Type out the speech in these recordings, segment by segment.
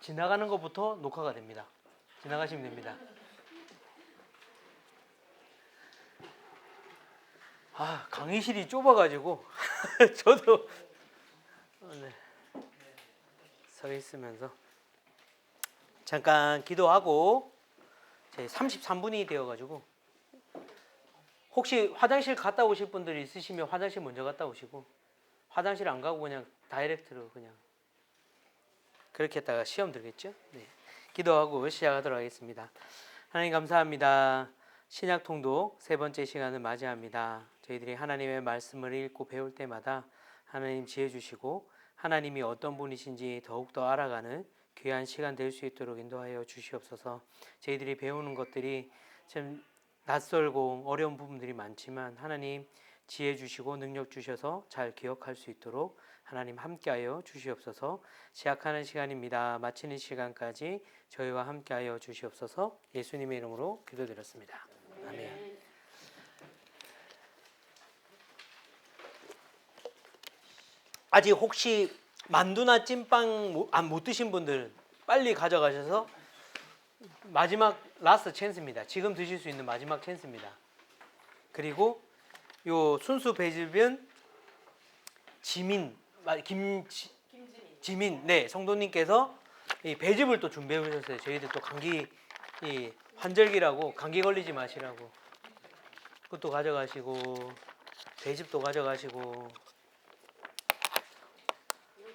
지나가는 것부터 녹화가 됩니다. 지나가시면 됩니다. 강의실이 좁아가지고 저도 서 있으면서 잠깐 기도하고 33분이 되어가지고 혹시 화장실 갔다 오실 분들이 있으시면 화장실 먼저 갔다 오시고 화장실 안 가고 그냥 다이렉트로 그냥 그렇게 했다가 시험 들겠죠? 네. 기도하고 시작하도록 하겠습니다. 하나님 감사합니다. 신약 통독 세 번째 시간을 맞이합니다. 저희들이 하나님의 말씀을 읽고 배울 때마다 하나님 지혜 주시고 하나님이 어떤 분이신지 더욱더 알아가는 귀한 시간 될 수 있도록 인도하여 주시옵소서. 저희들이 배우는 것들이 참 낯설고 어려운 부분들이 많지만 하나님 지혜 주시고 능력 주셔서 잘 기억할 수 있도록 하나님 함께하여 주시옵소서. 시작하는 시간입니다. 마치는 시간까지 저희와 함께하여 주시옵소서. 예수님의 이름으로 기도드렸습니다. 아멘. 아직 혹시 만두나 찐빵 못 드신 분들 빨리 가져가셔서 마지막 라스트 찬스입니다. 지금 드실 수 있는 마지막 찬스입니다. 그리고 요 순수 배즙은 지민 네 성도님께서 이 배즙을 또 준비해 오셨어요. 저희들 또 감기 이 환절기라고 감기 걸리지 마시라고 그것도 가져가시고 배즙도 가져가시고.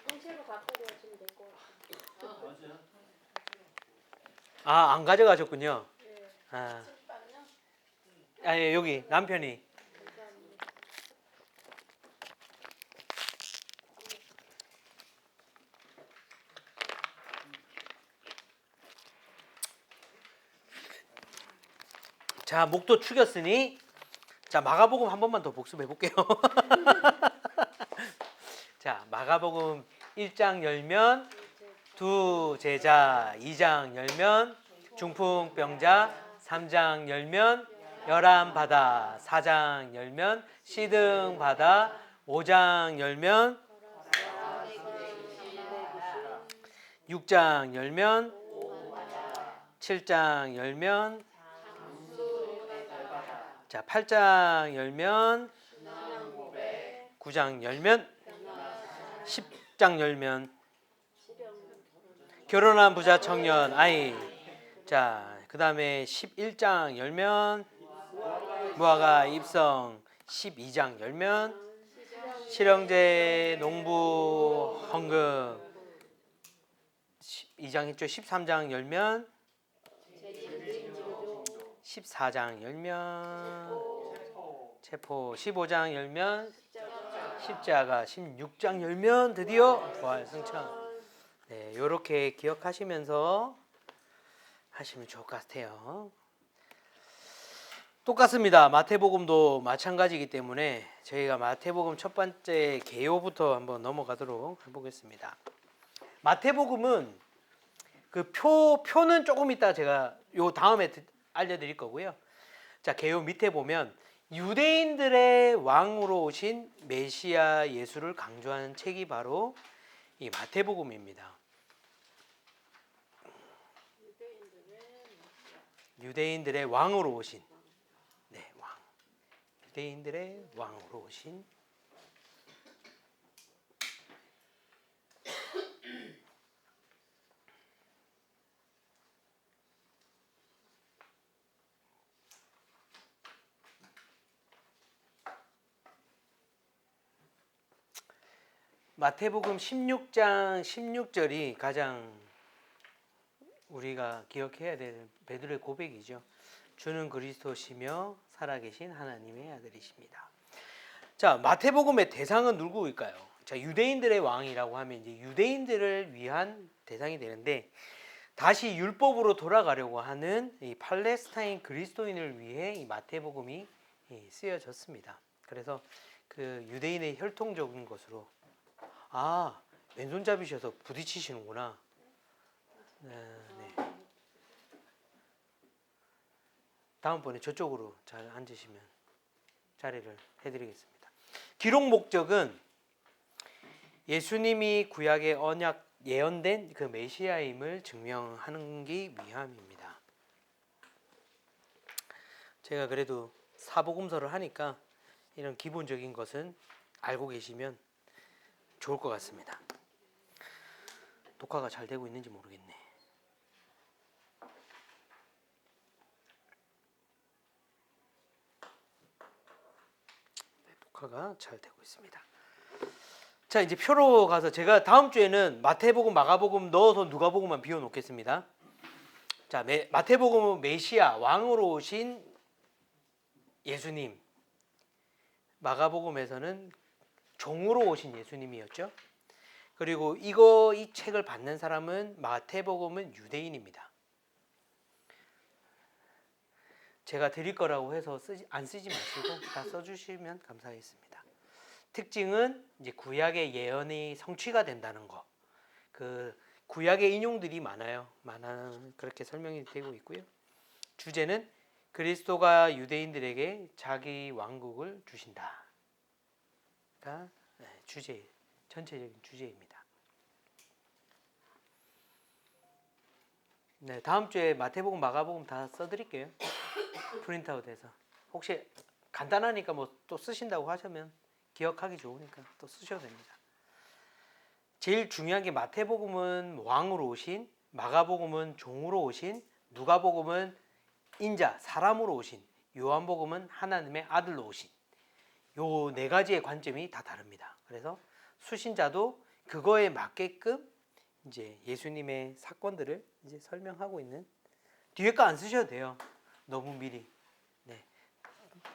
통째로 갖고 가시면 될 것 같아요. 안 가져가셨군요. 네. 예, 여기 남편이. 자, 목도 축였으니 자, 마가복음 한 번만 더 복습해 볼게요. 자, 마가복음 1장 열면 두 제자, 2장 열면 중풍병자, 3장 열면 열한 바다, 4장 열면 시등 바다, 5장 열면 6장 열면 7장 열면 자, 8장 열면 9장 열면 10장 열면 결혼한 부자 청년 아이. 자, 그 다음에 11장 열면 무화과 입성, 12장 열면 실형제 농부 헌금, 2장 했죠. 13장 열면 14장 열면 체포, 15장 열면 십자가, 16장 열면 드디어 부활 승천. 네, 요렇게 기억하시면서 하시면 좋을 것 같아요. 똑같습니다. 마태복음도 마찬가지이기 때문에 저희가 마태복음 첫 번째 개요부터 한번 넘어가도록 해보겠습니다. 마태복음은 그 표는 조금 이따 제가 요 다음에 알려드릴 거고요. 자, 개요 밑에 보면 유대인들의 왕으로 오신 메시아 예수를 강조하는 책이 바로 이 마태복음입니다. 유대인들의 왕으로 오신, 네, 왕. 유대인들의 왕으로 오신 마태복음 16장 16절이 가장 우리가 기억해야 될 베드로의 고백이죠. 주는 그리스도시며 살아계신 하나님의 아들이십니다. 자, 마태복음의 대상은 누구일까요? 자, 유대인들의 왕이라고 하면 이제 유대인들을 위한 대상이 되는데 다시 율법으로 돌아가려고 하는 이 팔레스타인 그리스도인을 위해 이 마태복음이 쓰여졌습니다. 그래서 그 유대인의 혈통적인 것으로 왼손잡이셔서 부딪히시는구나. 네. 다음번에 저쪽으로 잘 앉으시면 자리를 해드리겠습니다. 기록 목적은 예수님이 구약의 언약 예언된 그 메시아임을 증명하는 게 위함입니다. 제가 그래도 사복음서를 하니까 이런 기본적인 것은 알고 계시면 좋을 것 같습니다. 녹화가 잘 되고 있는지 모르겠네. 네, 녹화가 잘 되고 있습니다. 자, 이제 표로 가서 제가 다음 주에는 마태복음, 마가복음 넣어서 누가복음만 비워 놓겠습니다. 자, 마태복음은 메시아 왕으로 오신 예수님, 마가복음에서는 종으로 오신 예수님이었죠. 그리고 이 책을 받는 사람은 마태복음은 유대인입니다. 제가 드릴 거라고 해서 안 쓰지 마시고 다 써주시면 감사하겠습니다. 특징은 이제 구약의 예언이 성취가 된다는 거. 그 구약의 인용들이 많아요. 그렇게 설명이 되고 있고요. 주제는 그리스도가 유대인들에게 자기 왕국을 주신다가 전체적인 주제입니다. 네, 다음 주에 마태복음, 마가복음 다 써드릴게요. 프린트아웃해서. 혹시 간단하니까 뭐 또 쓰신다고 하시면 기억하기 좋으니까 또 쓰셔도 됩니다. 제일 중요한 게 마태복음은 왕으로 오신, 마가복음은 종으로 오신, 누가복음은 인자, 사람으로 오신, 요한복음은 하나님의 아들로 오신. 요 네 가지의 관점이 다 다릅니다. 그래서 수신자도 그거에 맞게끔 이제 예수님의 사건들을 이제 설명하고 있는, 뒤에 거 안 쓰셔도 돼요. 너무 미리. 네.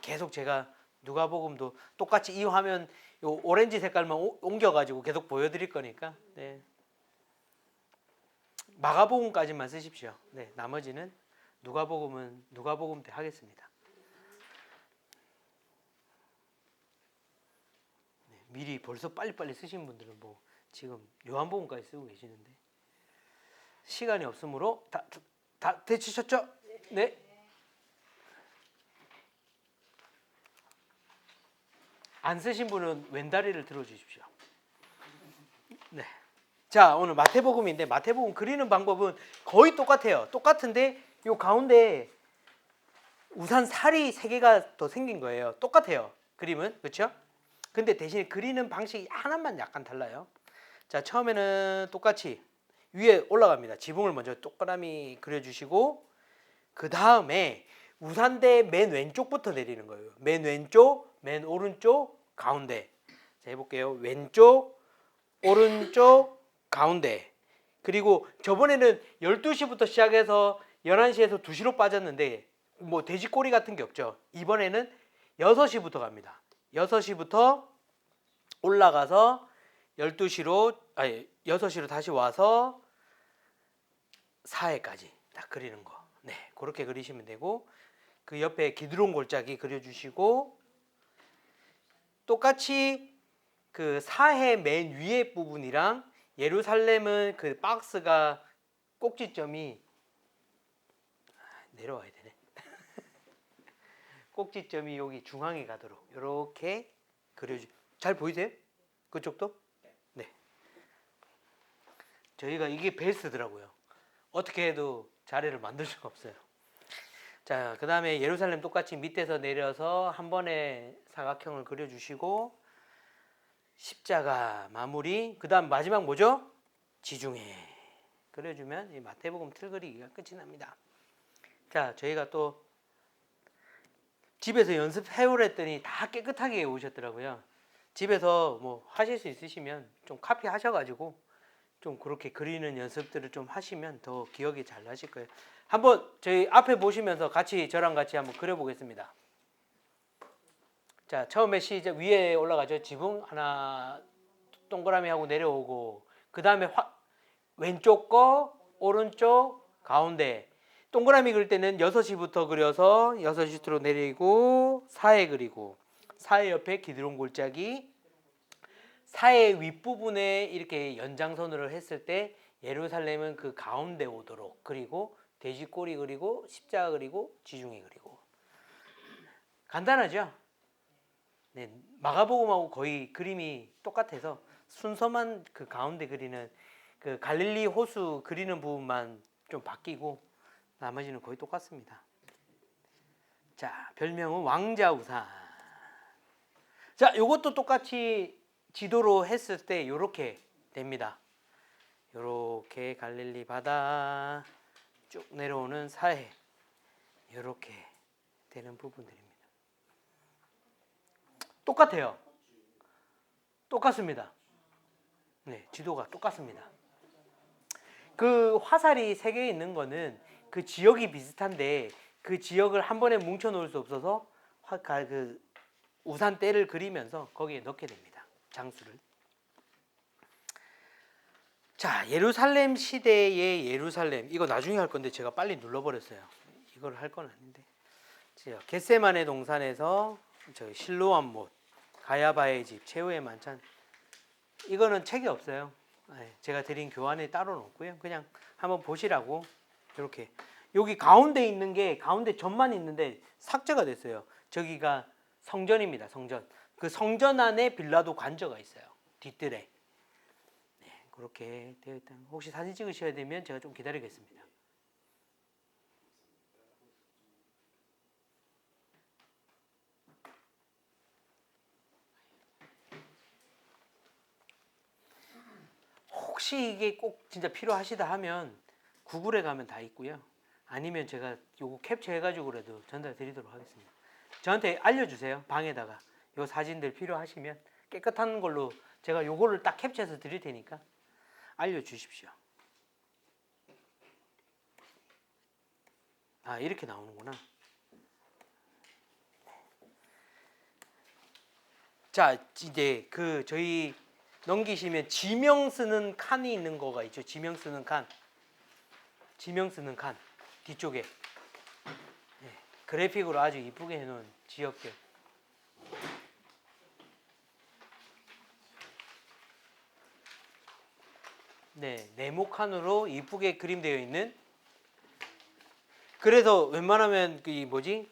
계속 제가 누가복음도 똑같이 이 화면 요 오렌지 색깔만 옮겨가지고 계속 보여드릴 거니까. 네. 마가복음까지만 쓰십시오. 네. 나머지는 누가복음은 누가복음 때 하겠습니다. 네. 미리 벌써 빨리빨리 쓰신 분들은 뭐 지금 요한복음까지 쓰고 계시는데 시간이 없으므로 다 되치셨죠? 네. 안 쓰신 분은 왼다리를 들어주십시오. 네. 자, 오늘 마태복음인데 마태복음 그리는 방법은 거의 똑같아요. 똑같은데 요 가운데 우산 살이 3개가 더 생긴 거예요. 똑같아요. 그림은. 그렇죠? 근데 대신에 그리는 방식이 하나만 약간 달라요. 자, 처음에는 똑같이 위에 올라갑니다. 지붕을 먼저 동그라미 그려주시고 그 다음에 우산대 맨 왼쪽부터 내리는 거예요. 맨 왼쪽, 맨 오른쪽, 가운데. 자, 해볼게요. 왼쪽, 오른쪽, 가운데. 그리고 저번에는 12시부터 시작해서 11시에서 2시로 빠졌는데 뭐 돼지꼬리 같은 게 없죠. 이번에는 6시부터 갑니다. 6시부터 올라가서 6시로 다시 와서 4회까지 딱 그리는 거. 네, 그렇게 그리시면 되고 그 옆에 기드론 골짜기 그려주시고 똑같이 그 4회 맨 위에 부분이랑 예루살렘은 그 박스가 꼭지점이 내려와야 되네. 꼭지점이 여기 중앙에 가도록 이렇게 잘 보이세요? 그쪽도? 네. 저희가 이게 베이스더라고요. 어떻게 해도 자리를 만들 수가 없어요. 자, 그 다음에 예루살렘 똑같이 밑에서 내려서 한 번에 사각형을 그려주시고 십자가 마무리. 그 다음 마지막 뭐죠? 지중해 그려주면 이 마태복음 틀 그리기가 끝이 납니다. 자, 저희가 또 집에서 연습해오랬더니 다 깨끗하게 오셨더라고요. 집에서 뭐 하실 수 있으시면 좀 카피 하셔가지고 좀 그렇게 그리는 연습들을 좀 하시면 더 기억이 잘 나실 거예요. 한번 저희 앞에 보시면서 저랑 같이 한번 그려보겠습니다. 자, 처음에 시작 위에 올라가죠. 지붕 하나 동그라미 하고 내려오고 그 다음에 왼쪽 거 오른쪽 가운데 동그라미 그릴 때는 6시부터 그려서 6시로 내리고 4회 그리고 4회 옆에 기드론 골짜기 4회 윗부분에 이렇게 연장선으로 했을 때 예루살렘은 그 가운데 오도록 그리고 돼지꼬리 그리고 십자가 그리고 지중해 그리고 간단하죠? 네, 마가복음하고 거의 그림이 똑같아서 순서만 그 가운데 그리는 그 갈릴리 호수 그리는 부분만 좀 바뀌고 나머지는 거의 똑같습니다. 자, 별명은 왕자 우산. 자, 요것도 똑같이 지도로 했을 때 요렇게 됩니다. 요렇게 갈릴리 바다 쭉 내려오는 사해 요렇게 되는 부분들입니다. 똑같아요. 똑같습니다. 네, 지도가 똑같습니다. 그 화살이 3개 있는 거는 그 지역이 비슷한데 그 지역을 한 번에 뭉쳐 놓을 수 없어서 그 우산대를 그리면서 거기에 넣게 됩니다. 장수를. 자, 예루살렘 시대의 예루살렘. 이거 나중에 할 건데 제가 빨리 눌러버렸어요. 이걸 할 건 아닌데. 겟세마네 동산에서 저희 실로암 못, 가야바의 집, 최후의 만찬. 이거는 책이 없어요. 제가 드린 교환에 따로 놓고요. 그냥 한번 보시라고 이렇게. 여기 가운데 있는 게 가운데 전만 있는데 삭제가 됐어요. 저기가 성전입니다. 성전. 그 성전 안에 빌라도 관저가 있어요. 뒷뜰에. 네, 그렇게 되어 있다. 혹시 사진 찍으셔야 되면 제가 좀 기다리겠습니다. 혹시 이게 꼭 진짜 필요하시다 하면 구글에 가면 다 있고요. 아니면 제가 요거 캡처해가지고라도 전달 드리도록 하겠습니다. 저한테 알려주세요. 방에다가 요 사진들 필요하시면 깨끗한 걸로 제가 요거를 딱 캡처해서 드릴 테니까 알려주십시오. 아, 이렇게 나오는구나. 자, 이제 그 저희 넘기시면 지명 쓰는 칸이 있는 거가 있죠. 지명 쓰는 칸. 지명 쓰는 칸 뒤쪽에. 네, 그래픽으로 아주 이쁘게 해놓은 지역들. 네, 네모칸으로 이쁘게 그림되어 있는. 그래서 웬만하면 그 뭐지?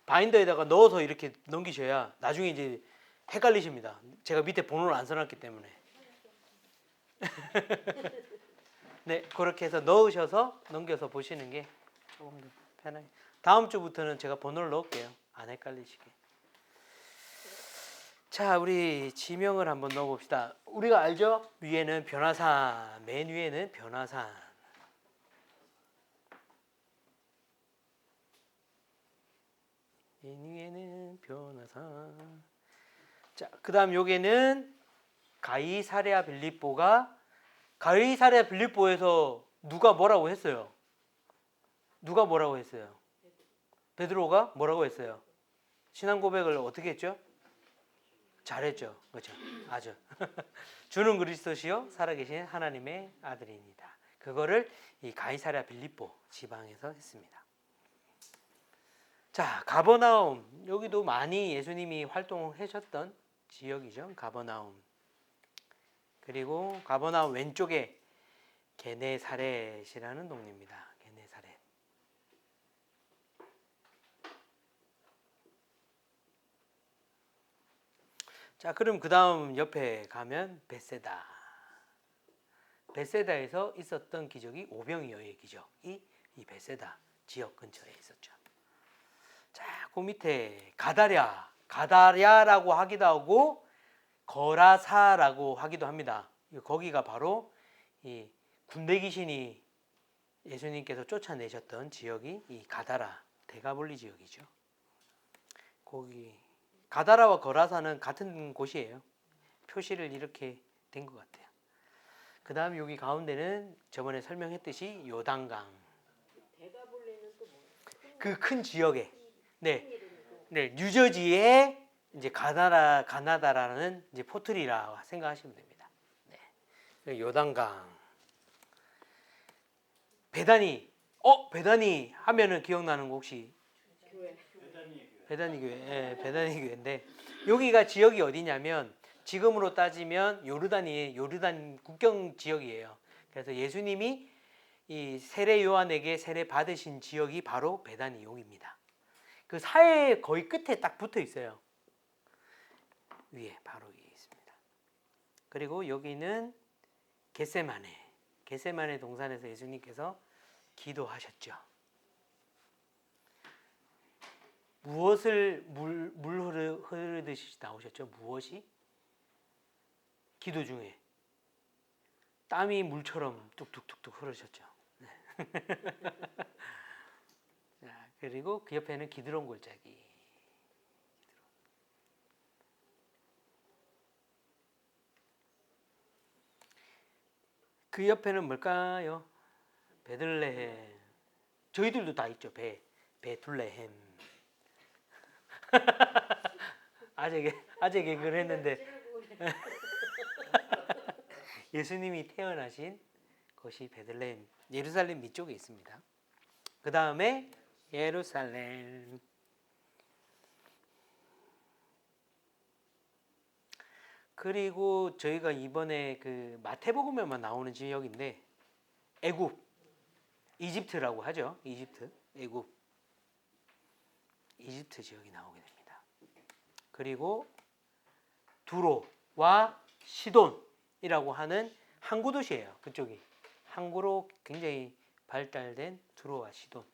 바인더에다가 넣어서 이렇게 넘기셔야 나중에 이제 헷갈리십니다. 제가 밑에 번호를 안 써놨기 때문에. 네, 그렇게 해서 넣으셔서 넘겨서 보시는 게 조금 더 편하게. 다음 주부터는 제가 번호를 넣을게요. 안 헷갈리시게. 자, 우리 지명을 한번 넣어봅시다. 우리가 알죠? 위에는 변화산, 맨 위에는 변화산. 맨 위에는 변화산. 자, 그 다음 여기는 가이사랴 빌립보가 가이사랴 빌립보에서 누가 뭐라고 했어요? 누가 뭐라고 했어요? 베드로가 뭐라고 했어요? 신앙 고백을 어떻게 했죠? 잘했죠. 그렇죠. 아주. 주는 그리스도시요 살아계신 하나님의 아들입니다. 그거를 이 가이사랴 빌립보 지방에서 했습니다. 자, 가버나움. 여기도 많이 예수님이 활동하셨던 지역이죠. 가버나움. 그리고 가버나움 왼쪽에 게네사렛이라는 동네입니다. 게네사렛. 자, 그럼 그 다음 옆에 가면 벳세다. 벳세다에서 있었던 기적이 오병이어의 기적이 이 벳세다 지역 근처에 있었죠. 자, 그 밑에 가다랴라고 하기도 하고 거라사라고 하기도 합니다. 거기가 바로 이 군대 귀신이 예수님께서 쫓아내셨던 지역이 이 가다라 대가볼리 지역이죠. 거기 가다라와 거라사는 같은 곳이에요. 표시를 이렇게 된 것 같아요. 그 다음 여기 가운데는 저번에 설명했듯이 요단강. 대가볼레는 또 뭐예요? 그 큰 지역에, 네, 뉴저지에 이제 가나다라는 이제 포트리라 생각하시면 됩니다. 네. 요단강. 베다니 하면은 기억나는 거 혹시? 교회. 베다니 교회. 예, 베다니 교회인데 여기가 지역이 어디냐면 지금으로 따지면 요르단 국경 지역이에요. 그래서 예수님이 이 세례 요한에게 세례 받으신 지역이 바로 베다니 여기입니다. 그 사해 거의 끝에 딱 붙어 있어요. 위에 바로 위에 있습니다. 그리고 여기는 겟세마네 동산에서 예수님께서 기도하셨죠. 무엇을 물 흐르듯이 나오셨죠? 무엇이? 기도 중에 땀이 물처럼 뚝뚝뚝뚝 흐르셨죠. 네. 자, 그리고 그 옆에는 기드론 골짜기. 그 옆에는 뭘까요? 베들레헴. 저희들도 다 있죠. 베툴레헴. 아재 개그를 했는데 예수님이 태어나신 것이 베들레헴, 예루살렘 밑쪽에 있습니다. 그 다음에 예루살렘. 그리고 저희가 이번에 그 마태복음에만 나오는 지역인데 애굽, 이집트라고 하죠. 이집트, 애굽, 이집트 지역이 나오게 됩니다. 그리고 두로와 시돈이라고 하는 항구 도시예요. 그쪽이 항구로 굉장히 발달된 두로와 시돈.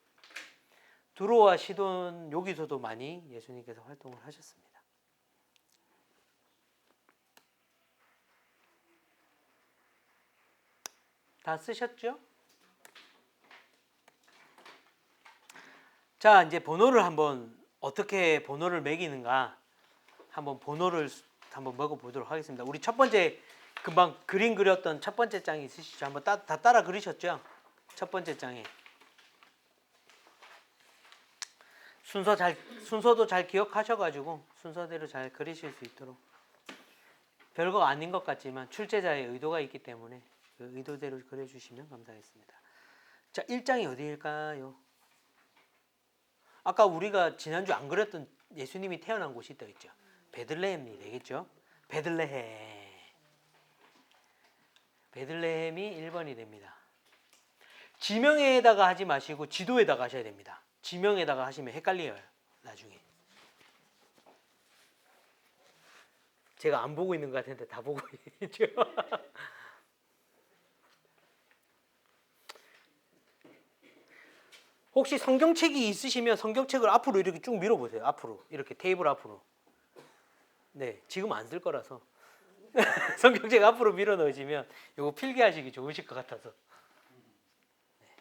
두로와 시돈 여기서도 많이 예수님께서 활동을 하셨습니다. 다 쓰셨죠? 자, 이제 번호를 한번 어떻게 번호를 매기는가 한번 번호를 한번 먹어보도록 하겠습니다. 우리 첫 번째 금방 그림 그렸던 첫 번째 장이 있으시죠? 한번 다 따라 그리셨죠? 첫 번째 장에 순서도 잘 기억하셔가지고 순서대로 잘 그리실 수 있도록. 별거 아닌 것 같지만 출제자의 의도가 있기 때문에 그 의도대로 그려주시면 감사하겠습니다. 자, 1장이 어디일까요? 아까 우리가 지난주 안 그렸던 예수님이 태어난 곳이 또 있죠. 베들레헴이 되겠죠. 베들레헴이 1번이 됩니다. 지명에다가 하지 마시고 지도에다가 하셔야 됩니다. 지명에다가 하시면 헷갈려요. 나중에. 제가 안 보고 있는 것 같은데 다 보고 있죠. 혹시 성경책이 있으시면 성경책을 앞으로 이렇게 쭉 밀어보세요. 앞으로 이렇게 테이블 앞으로. 네, 지금 안 쓸 거라서 성경책 앞으로 밀어 넣으시면 이거 필기하시기 좋으실 것 같아서. 네.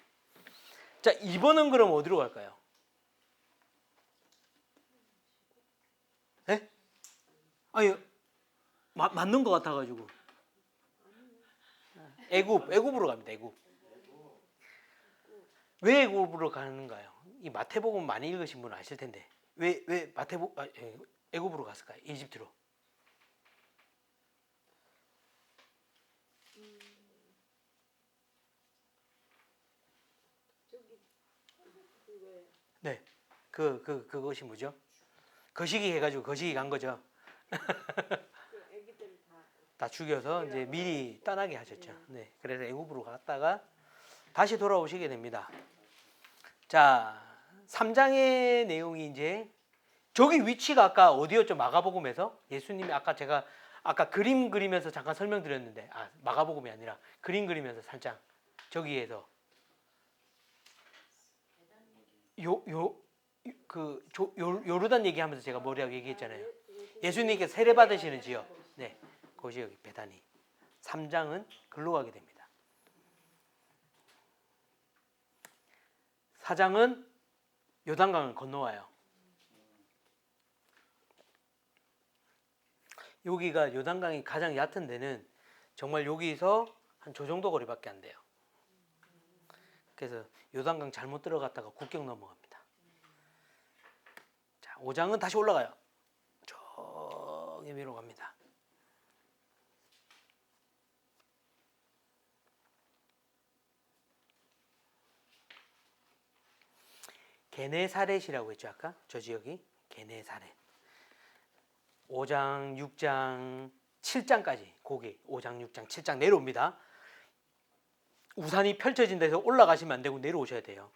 자, 2번은 그럼 어디로 갈까요? 네? 아니, 맞는 것 같아가지고. 애굽으로 갑니다. 애굽. 왜 애굽으로 가는가요? 이 마태복음 많이 읽으신 분은 아실 텐데 왜 애굽으로 갔을까요? 이집트로. 네, 그것이 뭐죠? 거시기 해가지고 거시기 간 거죠. 다 죽여서 이제 미리 떠나게 하셨죠. 네, 그래서 애굽으로 갔다가 다시 돌아오시게 됩니다. 자, 3장의 내용이 이제 저기 위치가 아까 어디였죠? 마가복음에서 예수님이 제가 그림 그리면서 잠깐 설명드렸는데 마가복음이 아니라 그림 그리면서 살짝 저기에서 요르단 얘기하면서 제가 뭐라고 얘기했잖아요. 예수님께 세례 받으시는 지역. 네, 그것이 여기 베다니. 3장은 글로 가게 됩니다. 4장은 요단강을 건너와요. 여기가 요단강이 가장 얕은 데는 정말 여기서 한 저 정도 거리밖에 안 돼요. 그래서 요단강 잘못 들어갔다가 국경 넘어갑니다. 자, 5장은 다시 올라가요. 저기 위로 갑니다. 게네사렛이라고 했죠. 아까 저 지역이 게네사렛. 5장, 6장, 7장까지 고기 5장, 6장, 7장 내려옵니다. 우산이 펼쳐진 데서 올라가시면 안 되고 내려오셔야 돼요.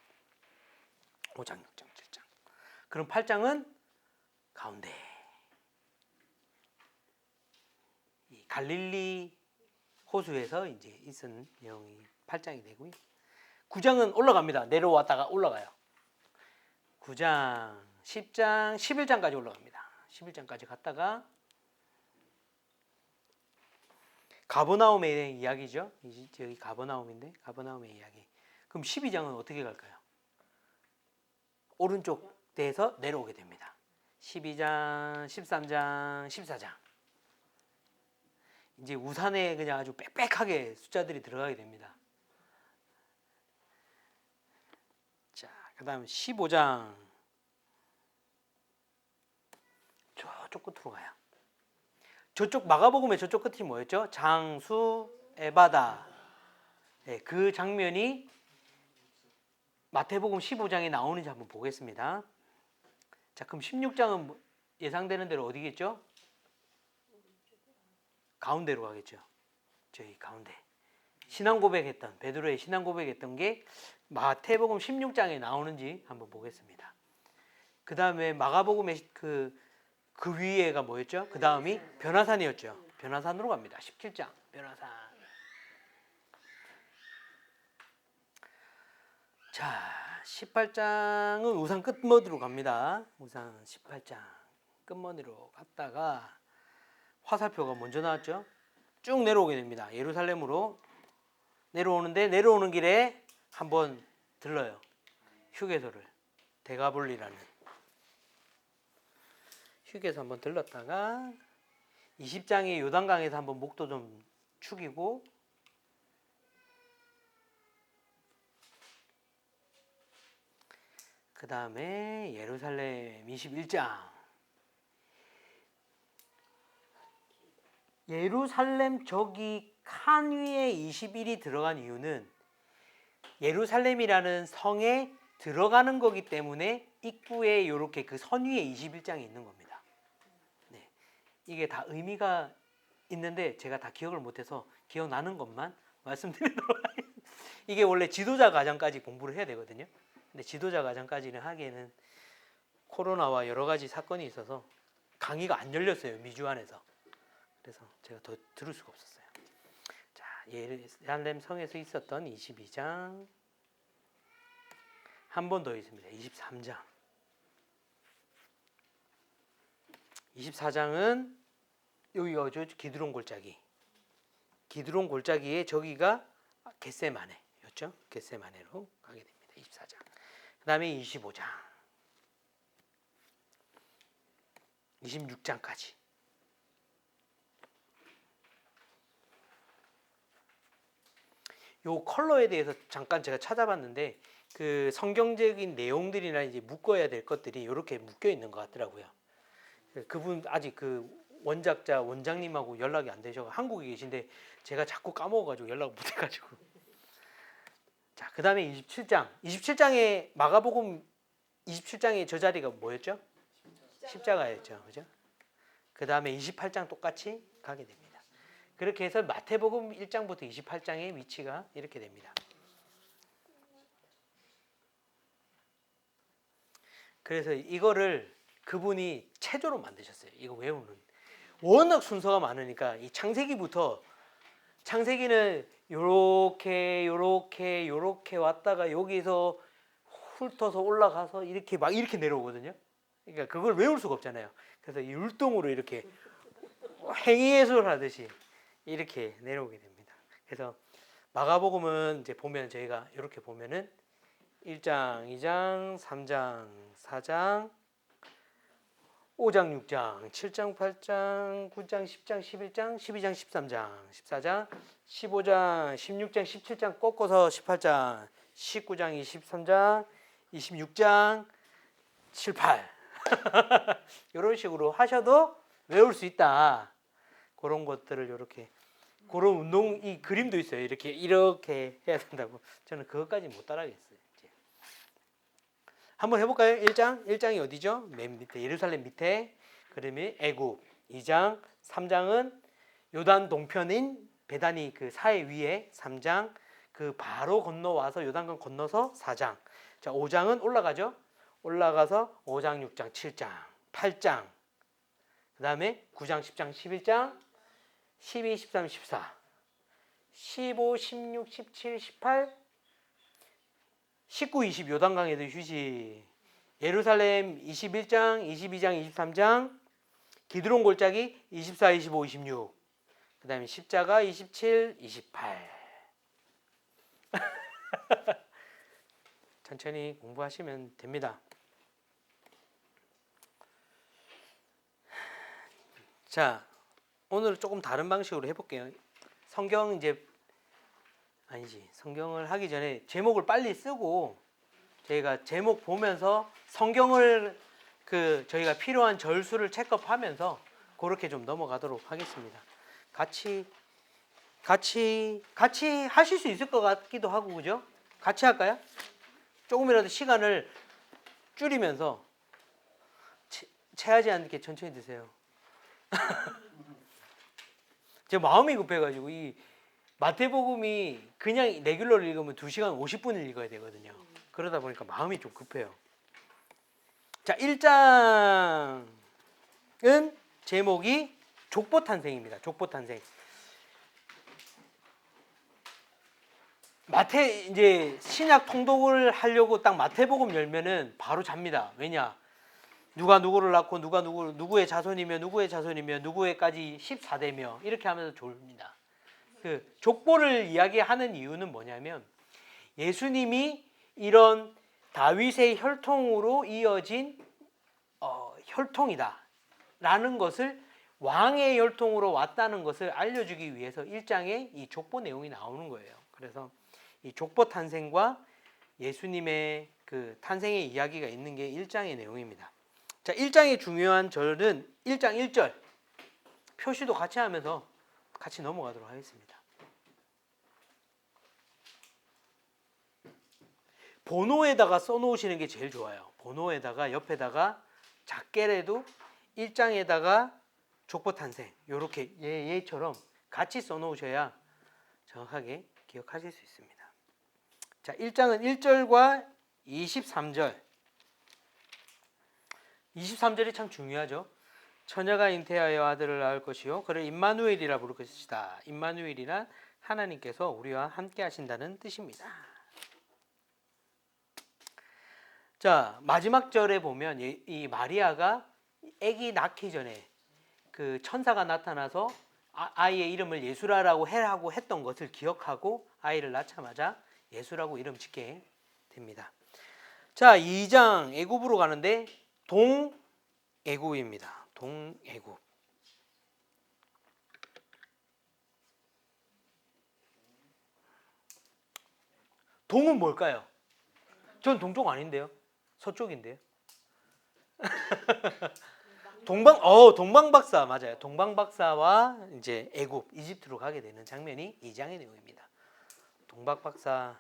5장, 6장, 7장. 그럼 8장은 가운데 이 갈릴리 호수에서 이제 있은 내용이 8장이 되고요. 9장은 올라갑니다. 내려왔다가 올라가요. 9장, 10장, 11장까지 올라갑니다. 11장까지 갔다가 가버나움에 대한 이야기죠. 여기 가버나움인데 가버나움의 이야기. 그럼 12장은 어떻게 갈까요? 오른쪽 대에서 내려오게 됩니다. 12장, 13장, 14장. 이제 우산에 그냥 아주 빽빽하게 숫자들이 들어가게 됩니다. 자, 그다음 15장 저쪽 끝으로 가요. 저쪽 마가복음의 저쪽 끝이 뭐였죠? 장수 에바다. 네, 그 장면이 마태복음 15장에 나오는지 한번 보겠습니다. 자, 그럼 16장은 예상되는 대로 어디겠죠? 가운데로 가겠죠. 저희 가운데. 신앙 고백했던 베드로의 신앙 고백했던 게 마태복음 16장에 나오는지 한번 보겠습니다. 그 다음에 마가복음의 그 위에가 뭐였죠? 그 다음이 변화산이었죠. 변화산으로 갑니다. 17장 변화산. 자, 18장은 우산 끝머리로 갑니다. 우산 18장 끝머리로 갔다가 화살표가 먼저 나왔죠. 쭉 내려오게 됩니다. 예루살렘으로 내려오는데 내려오는 길에 한번 들러요. 휴게소를 데가볼리라는 휴게소 한번 들렀다가 20장의 요단강에서 한번 목도 좀 축이고 그 다음에 예루살렘 21장. 예루살렘 저기 칸 위에 21이 들어간 이유는 예루살렘이라는 성에 들어가는 거기 때문에 입구에 이렇게 그 선 위에 21장이 있는 겁니다. 네. 이게 다 의미가 있는데 제가 다 기억을 못해서 기억나는 것만 말씀드리도록 하겠습니다. 이게 원래 지도자 과정까지 공부를 해야 되거든요. 근데 지도자 과정까지는 하기에는 코로나와 여러 가지 사건이 있어서 강의가 안 열렸어요. 미주 안에서. 그래서 제가 더 들을 수가 없었어요. 자, 예루살렘 성에서 있었던 22장 한 번 더 있습니다. 23장. 24장은 여기가 기드론 골짜기. 기드론 골짜기에 저기가 겟세마네였죠. 겟세마네로 가게 됩니다. 24장. 그 다음에 25장. 26장까지. 요 컬러에 대해서 잠깐 제가 찾아봤는데 그 성경적인 내용들이나 이제 묶어야 될 것들이 이렇게 묶여 있는 것 같더라고요. 그분 아직 그 원작자 원장님하고 연락이 안 되셔서 한국에 계신데 제가 자꾸 까먹어가지고 연락 못 해가지고. 자, 그 다음에 27장. 27장에 마가복음 27장의 저 자리가 뭐였죠? 십자가였죠, 그죠? 그 다음에 28장 똑같이 가게 됩니다. 그렇게 해서 마태복음 1장부터 28장의 위치가 이렇게 됩니다. 그래서 이거를 그분이 체조로 만드셨어요. 이거 외우는. 워낙 순서가 많으니까 이 창세기부터 창세기는 요렇게 왔다가 여기서 훑어서 올라가서 이렇게 막 이렇게 내려오거든요. 그러니까 그걸 외울 수가 없잖아요. 그래서 율동으로 이렇게 행위예술 하듯이 이렇게 내려오게 됩니다. 그래서 마가복음은 이제 보면 저희가 이렇게 보면은 1장, 2장, 3장, 4장, 5장, 6장, 7장, 8장, 9장, 10장, 11장, 12장, 13장, 14장, 15장, 16장, 17장 꺾어서 18장, 19장, 23장, 26장, 7, 8 이런 식으로 하셔도 외울 수 있다. 그런 것들을 이렇게 그런 운동 이 그림도 있어요. 이렇게 해야 된다고. 저는 그것까지 못 따라하겠어요. 이제. 한번 해볼까요? 1장이 어디죠? 맨 밑에 예루살렘 밑에. 그러면 애굽. 2장, 3장은 요단 동편인 베다니 그 사해 위에 3장. 그 바로 건너와서 요단강 건너서 4장. 자, 5장은 올라가죠. 올라가서 5장, 6장, 7장, 8장. 그 다음에 9장, 10장, 11장, 12, 13, 14. 15, 16, 17, 18, 19, 20 요단강 애들 휴지. 예루살렘 21장, 22장, 23장. 기드론 골짜기 24, 25, 26. 그 다음에 십자가 27, 28. 천천히 공부하시면 됩니다. 자, 오늘 조금 다른 방식으로 해볼게요. 성경을 하기 전에 제목을 빨리 쓰고 저희가 제목 보면서 성경을 저희가 필요한 절수를 체크하면서 그렇게 좀 넘어가도록 하겠습니다. 같이 하실 수 있을 것 같기도 하고, 그죠? 같이 할까요? 조금이라도 시간을 줄이면서 체하지 않게 천천히 드세요. 제 마음이 급해가지고 이 마태복음이 그냥 레귤러를 읽으면 2시간 50분을 읽어야 되거든요. 그러다 보니까 마음이 좀 급해요. 자, 1장은 제목이 족보탄생입니다. 족보탄생. 이제 신약 통독을 하려고 딱 마태복음 열면은 바로 잡니다. 왜냐? 누가 누구를 낳고 누구의 자손이며 누구의까지 14대며 이렇게 하면서 졸립니다. 그 족보를 이야기하는 이유는 뭐냐면 예수님이 이런 다윗의 혈통으로 이어진 혈통이다라는 것을 왕의 혈통으로 왔다는 것을 알려주기 위해서 1장에 이 족보 내용이 나오는 거예요. 그래서 이 족보 탄생과 예수님의 그 탄생의 이야기가 있는 게 1장의 내용입니다. 자, 1장의 중요한 절은 1장 1절 표시도 같이 하면서 같이 넘어가도록 하겠습니다. 번호에다가 써놓으시는 게 제일 좋아요. 번호에다가 옆에다가 작게라도 1장에다가 족보탄생 이렇게 얘처럼 같이 써놓으셔야 정확하게 기억하실 수 있습니다. 자, 1장은 1절과 23절. 23절이 참 중요하죠. 처녀가 잉태하여 아들을 낳을 것이요 그를 임마누엘이라 부를 것이다. 임마누엘이란 하나님께서 우리와 함께 하신다는 뜻입니다. 자, 마지막 절에 보면 이 마리아가 아기 낳기 전에 그 천사가 나타나서 아이의 이름을 예수라라고 해라고 했던 것을 기억하고 아이를 낳자마자 예수라고 이름 짓게 됩니다. 자, 2장 애굽으로 가는데 동애굽입니다. 동애굽. 동은 뭘까요? 전 동쪽 아닌데요. 서쪽인데요. 동방박사 맞아요. 동방박사와 이제 애굽, 이집트로 가게 되는 장면이 2장의 내용입니다. 동방박사,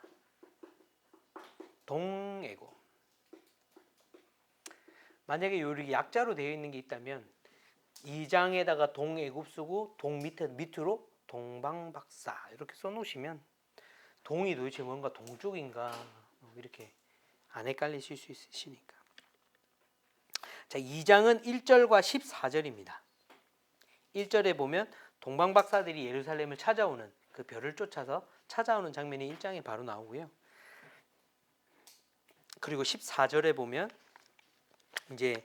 동애굽. 만약에 요리 약자로 되어 있는 게 있다면 2장에다가 동애굽 쓰고 밑으로 동방박사 이렇게 써놓으시면 동이 도대체 뭔가 동쪽인가 이렇게 안 헷갈리실 수 있으시니까. 자, 2장은 1절과 14절입니다. 1절에 보면 동방박사들이 예루살렘을 찾아오는 그 별을 쫓아서 찾아오는 장면이 1장에 바로 나오고요. 그리고 14절에 보면 이제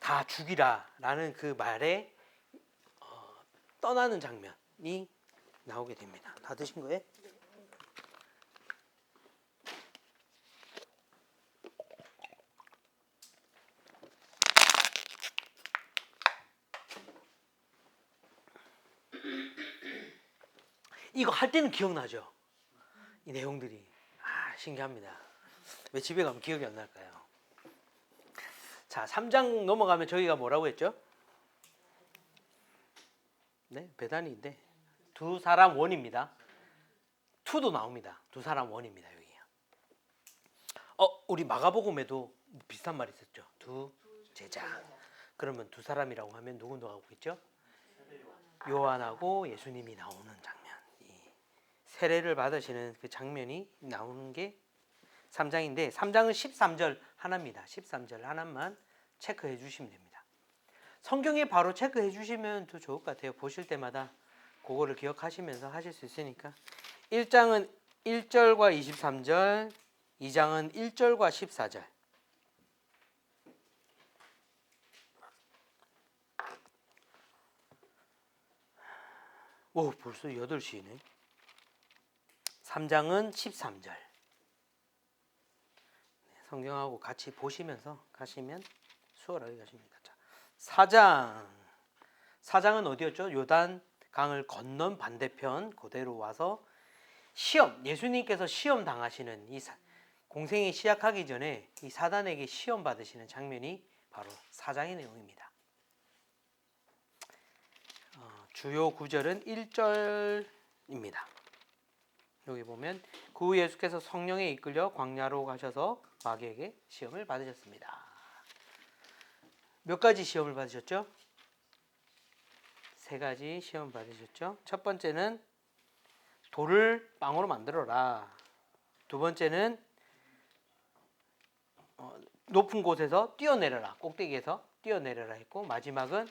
다 죽이라라는 그 말에 떠나는 장면이 나오게 됩니다. 다 드신 거예요? 이거 할 때는 기억나죠? 이 내용들이. 신기합니다. 왜 집에 가면 기억이 안 날까요? 자, 3장 넘어가면 저희가 뭐라고 했죠? 네, 배단인데 두 사람 원입니다. 투도 나옵니다. 두 사람 원입니다. 여기요. 우리 마가복음에도 비슷한 말이 있었죠. 두 제자. 그러면 두 사람이라고 하면 누구 나오겠죠? 요한하고 예수님이 나오는 장면. 세례를 받으시는 그 장면이 나오는 게 3장인데 3장은 13절 하나입니다. 13절 하나만 체크해 주시면 됩니다. 성경에 바로 체크해 주시면 더 좋을 것 같아요. 보실 때마다 그거를 기억하시면서 하실 수 있으니까 1장은 1절과 23절, 2장은 1절과 14절. 오, 벌써 8시네. 3장은 13절. 성경하고 같이 보시면서 가시면 수월하게 가십니다. 자, 4장은 어디였죠? 요단 강을 건넌 반대편 그대로 와서 시험, 예수님께서 시험 당하시는 이 공생이 시작하기 전에 이 사단에게 시험 받으시는 장면이 바로 4장의 내용입니다. 주요 구절은 1절입니다. 여기 보면 그 후 예수께서 성령에 이끌려 광야로 가셔서 마귀에게 시험을 받으셨습니다. 몇 가지 시험을 받으셨죠? 3가지 시험 받으셨죠? 첫 번째는 돌을 빵으로 만들어라. 두 번째는 높은 곳에서 뛰어내려라. 꼭대기에서 뛰어내려라 했고, 마지막은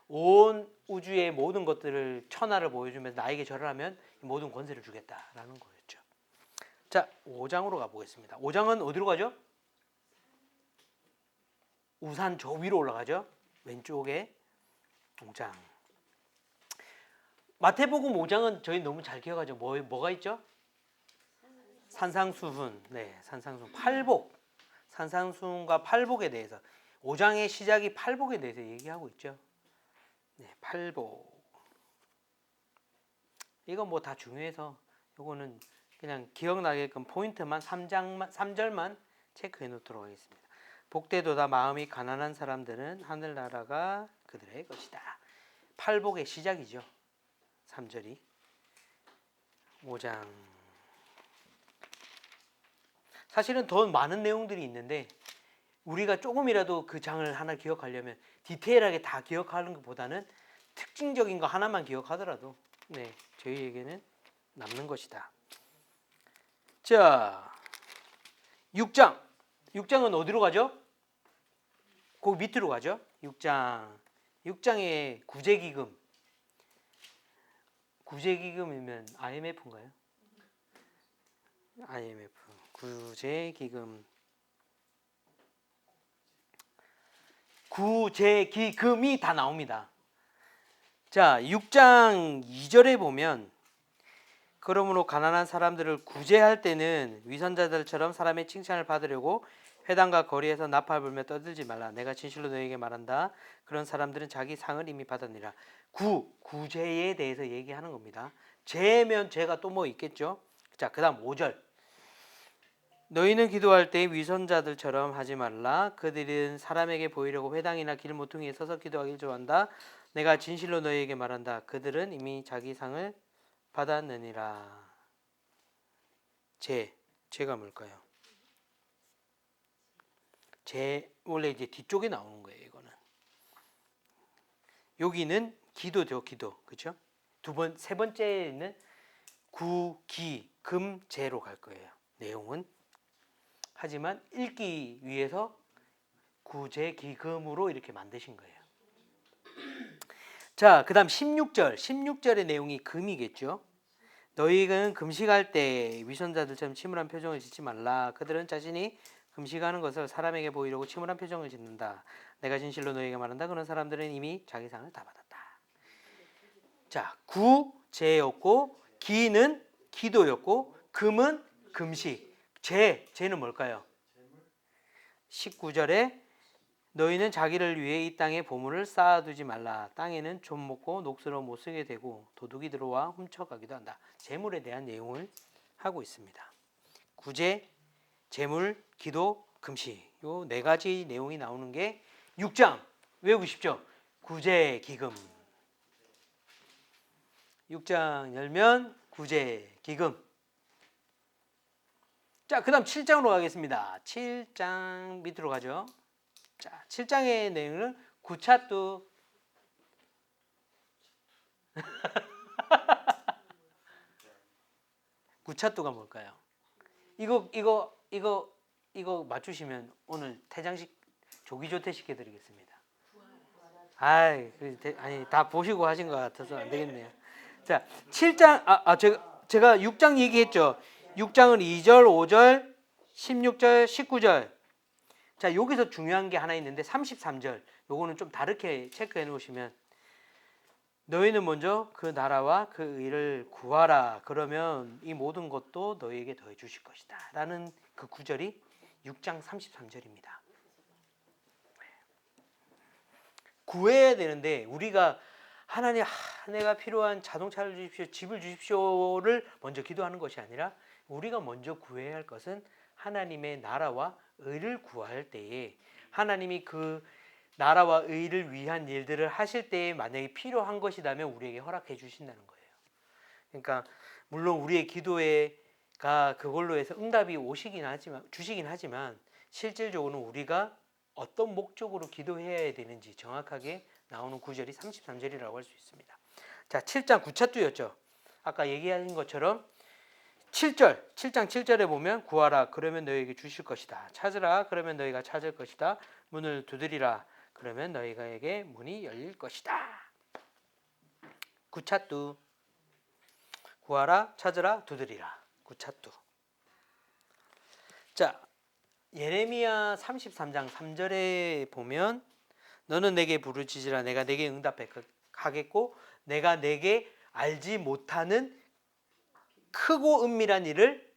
온 우주의 모든 것들을 천하를 보여주면서 나에게 절을 하면 모든 권세를 주겠다라는 거였죠. 자, 5장으로 가보겠습니다. 5장은 어디로 가죠? 우산 저 위로 올라가죠. 왼쪽에 5장. 마태복음 5장은 저희 너무 잘 기억하죠. 뭐가 있죠? 산상수훈. 네, 산상수훈. 팔복. 산상수훈과 팔복에 대해서 5장의 시작이 팔복에 대해서 얘기하고 있죠. 네, 팔복. 이거 뭐 다 중요해서 요거는 그냥 기억나게끔 포인트만 3절만 체크해 놓도록 하겠습니다. 복되도다 마음이 가난한 사람들은 하늘나라가 그들의 것이다. 팔복의 시작이죠. 3절이. 5장. 사실은 더 많은 내용들이 있는데 우리가 조금이라도 그 장을 하나 기억하려면 디테일하게 다 기억하는 것보다는 특징적인 거 하나만 기억하더라도 네, 저희에게는 남는 것이다. 자, 6장. 6장은 어디로 가죠? 그 밑으로 가죠. 6장. 6장의 구제기금. 구제기금이면 IMF인가요? IMF. 구제기금. 구제기금이 다 나옵니다. 자, 6장 2절에 보면 그러므로 가난한 사람들을 구제할 때는 위선자들처럼 사람의 칭찬을 받으려고 회당과 거리에서 나팔 불며 떠들지 말라. 내가 진실로 너에게 말한다. 그런 사람들은 자기 상을 이미 받았느니라. 구제에 대해서 얘기하는 겁니다. 제면 제가 또 뭐 있겠죠. 자, 그 다음 5절. 너희는 기도할 때 위선자들처럼 하지 말라. 그들은 사람에게 보이려고 회당이나 길 모퉁이에 서서 기도하길 좋아한다. 내가 진실로 너희에게 말한다. 그들은 이미 자기 상을 받았느니라. 제가 뭘까요? 원래 이제 뒤쪽에 나오는 거예요. 이거는. 여기는 기도죠, 기도. 그렇죠? 세 번째는 구기금제로 갈 거예요. 내용은. 하지만 읽기 위해서 구제기금으로 이렇게 만드신 거예요. 자, 그 다음 16절. 16절의 내용이 금이겠죠. 너희는 금식할 때 위선자들처럼 침울한 표정을 짓지 말라. 그들은 자신이 금식하는 것을 사람에게 보이려고 침울한 표정을 짓는다. 내가 진실로 너희에게 말한다. 그런 사람들은 이미 자기 상을 다 받았다. 자, 구제였고 기는 기도였고 금은 금식. 제는 뭘까요? 19절에 너희는 자기를 위해 이 땅에 보물을 쌓아두지 말라. 땅에는 좀 먹고 녹슬어 못 쓰게 되고 도둑이 들어와 훔쳐가기도 한다. 재물에 대한 내용을 하고 있습니다. 구제, 재물, 기도, 금식. 요 4가지 내용이 나오는 게 6장. 외우고 싶죠? 구제, 기금. 6장 열면 구제, 기금. 자, 그 다음 7장으로 가겠습니다. 7장 밑으로 가죠. 자, 7장의 내용은 구차뚜. 구차뚜가 뭘까요? 이거 맞추시면 오늘 퇴장식 조기조퇴 시켜드리겠습니다. 아니 다 보시고 하신 것 같아서 안 되겠네요. 자, 7장 제가 제가 6장 얘기했죠. 6장은 2절, 5절, 16절, 19절. 자, 여기서 중요한 게 하나 있는데 33절. 요거는 좀 다르게 체크해 놓으시면 너희는 먼저 그 나라와 그 의를 구하라. 그러면 이 모든 것도 너희에게 더해 주실 것이다. 라는 그 구절이 6장 33절입니다. 구해야 되는데 우리가 하나님 내가 필요한 자동차를 주십시오, 집을 주십시오를 먼저 기도하는 것이 아니라 우리가 먼저 구해야 할 것은 하나님의 나라와 의를 구할 때에 하나님이 그 나라와 의를 위한 일들을 하실 때에 만약에 필요한 것이라면 우리에게 허락해 주신다는 거예요. 그러니까 물론 우리의 기도가 그걸로 해서 응답이 주시긴 하지만 실질적으로는 우리가 어떤 목적으로 기도해야 되는지 정확하게 나오는 구절이 33절이라고 할 수 있습니다. 자, 7장 9차투였죠. 아까 얘기하신 것처럼 7장 7절에 보면 구하라 그러면 너희에게 주실 것이다. 찾으라 그러면 너희가 찾을 것이다. 문을 두드리라 그러면 너희에게 문이 열릴 것이다. 9차투 구하라 찾으라 두드리라. 9차투. 자, 예레미야 33장 3절에 보면 너는 내게 부르짖으라 내가 내게 응답하겠고 내가 내게 알지 못하는 크고 은밀한 일을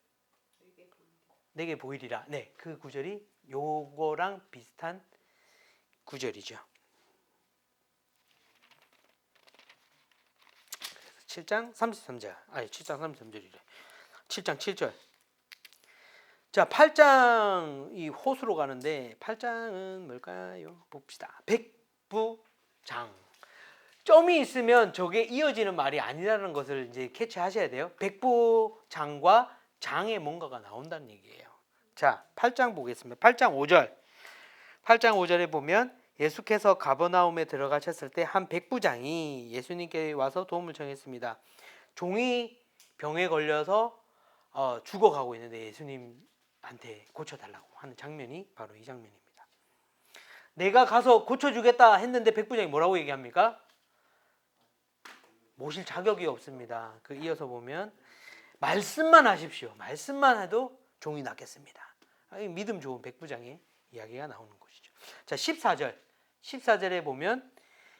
내게 보이리라. 네, 그 구절이 요거랑 비슷한 구절이죠. 7장 33절. 아니, 7장 33절이래. 7장 7절. 자, 8장 이 호수로 가는데 8장은 뭘까요? 봅시다. 백부장. 점이 있으면 저게 이어지는 말이 아니라는 것을 이제 캐치하셔야 돼요. 백부장과 장에 뭔가가 나온다는 얘기예요. 자, 8장 보겠습니다. 8장 5절. 8장 5절에 보면 예수께서 가버나움에 들어가셨을 때 한 백부장이 예수님께 와서 도움을 청했습니다. 종이 병에 걸려서 죽어가고 있는데 예수님한테 고쳐달라고 하는 장면이 바로 이 장면입니다. 내가 가서 고쳐주겠다 했는데 백부장이 뭐라고 얘기합니까? 모실 자격이 없습니다. 그 이어서 보면 말씀만 하십시오. 말씀만 해도 종이 낫겠습니다. 믿음 좋은 백부장의 이야기가 나오는 것이죠. 자, 14절. 14절에 보면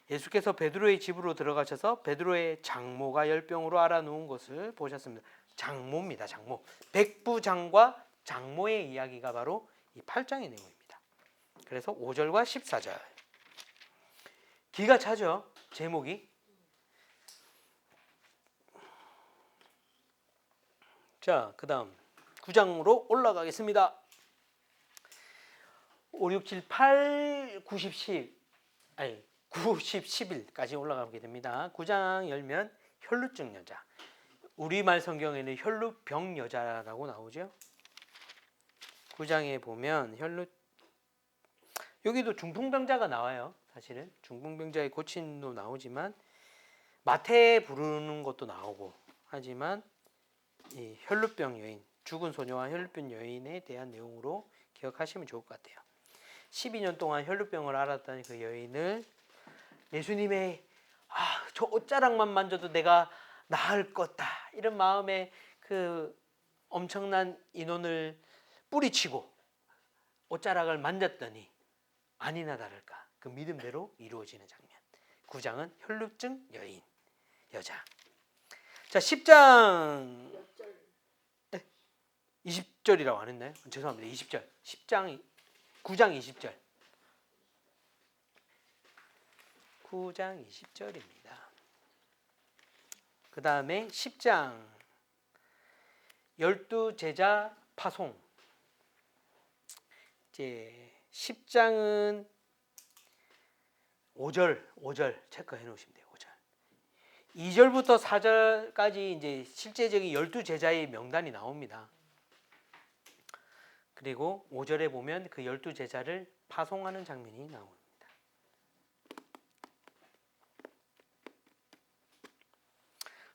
예수께서 베드로의 집으로 들어가셔서 베드로의 장모가 열병으로 앓아누운 것을 보셨습니다. 장모입니다. 장모. 백부장과 장모의 이야기가 바로 이 8장의 내용입니다. 그래서 5절과 14절. 기가 차죠. 제목이. 자, 그 다음 9장으로 올라가겠습니다. 5, 6, 7, 8, 90, 10 아니 90, 11까지 올라가게 됩니다. 9장 열면 혈루증 여자. 우리말 성경에는 혈루병 여자라고 나오죠. 9장에 보면 여기도 중풍병자가 나와요. 사실은 중풍병자의 고침도 나오지만 마태 부르는 것도 나오고 하지만 이 혈루병 여인, 죽은 소녀와 혈루병 여인에 대한 내용으로 기억하시면 좋을 것 같아요. 12년 동안 혈루병을 앓았던 그 여인을 예수님의 저 옷자락만 만져도 내가 나을 거다 이런 마음에 그 엄청난 인원을 뿌리치고 옷자락을 만졌더니 아니나 다를까 그 믿음대로 이루어지는 장면. 9장은 혈루증 여인 여자. 자, 10장 20절이라고 안 했나요? 죄송합니다. 20절. 9장 20절. 9장 20절입니다. 그 다음에 10장 12제자 파송. 이제 10장은 5절 체크해 놓으시면 돼요. 5절. 2절부터 4절까지 이제 실제적인 12제자의 명단이 나옵니다. 그리고 5절에 보면 그 12제자를 파송하는 장면이 나옵니다.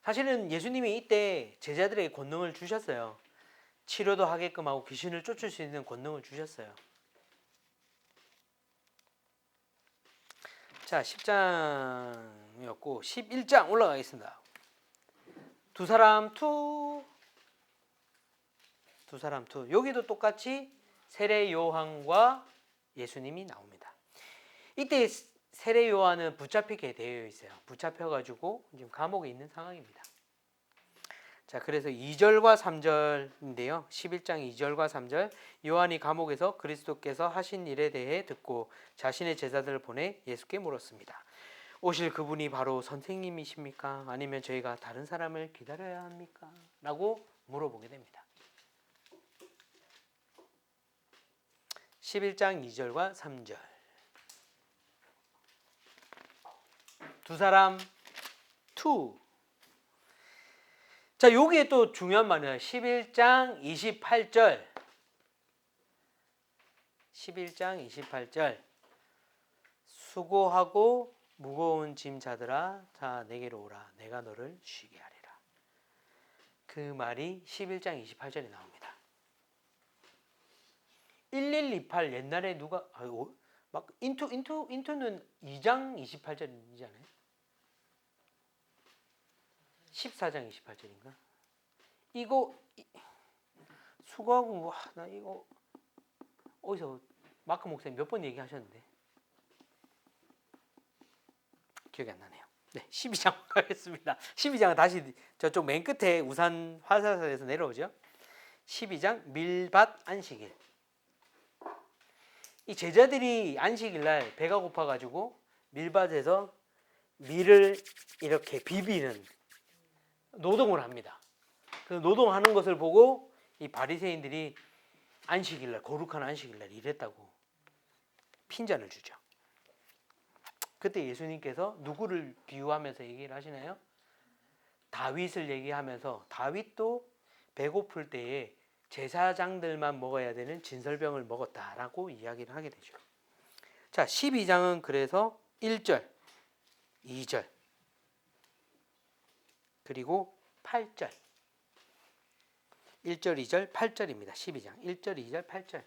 사실은 예수님이 이때 제자들에게 권능을 주셨어요. 치료도 하게끔 하고 귀신을 쫓을 수 있는 권능을 주셨어요. 자, 10장이었고 11장 올라가겠습니다. 두 사람 투. 여기도 똑같이 세례 요한과 예수님이 나옵니다. 이때 세례 요한은 붙잡히게 되어 있어요. 붙잡혀가지고 지금 감옥에 있는 상황입니다. 자, 그래서 2절과 3절인데요. 11장 2절과 3절. 요한이 감옥에서 그리스도께서 하신 일에 대해 듣고 자신의 제자들을 보내 예수께 물었습니다. 오실 그분이 바로 선생님이십니까? 아니면 저희가 다른 사람을 기다려야 합니까? 라고 물어보게 됩니다. 11장 2절과 3절. 두 사람 투. 자, 여기에 또 중요한 말이에요. 11장 28절. 11장 28절. 수고하고 무거운 짐 자들아, 자 내게로 오라. 내가 너를 쉬게 하리라. 그 말이 11장 28절에 나옵니다. 1128 옛날에 누가 막 인투는 2장 28절이잖아요. 14장 28절인가? 이거 수고하고 나 이거 어디서 마크 목사님 몇 번 얘기하셨는데 기억이 안 나네요. 네, 12장 가겠습니다. 12장은 다시 저쪽 맨 끝에 우산 화살에서 내려오죠. 12장 밀밭 안식일. 이 제자들이 안식일 날 배가 고파 가지고 밀밭에서 밀을 이렇게 비비는 노동을 합니다. 그 노동하는 것을 보고 이 바리새인들이 안식일날, 거룩한 안식일날 일했다고 핀잔을 주죠. 그때 예수님께서 누구를 비유하면서 얘기를 하시나요? 다윗을 얘기하면서 다윗도 배고플 때에 제사장들만 먹어야 되는 진설병을 먹었다라고 이야기를 하게 되죠. 자, 12장은 그래서 1절, 2절, 그리고 8절. 1절, 2절, 8절입니다. 12장. 1절, 2절, 8절.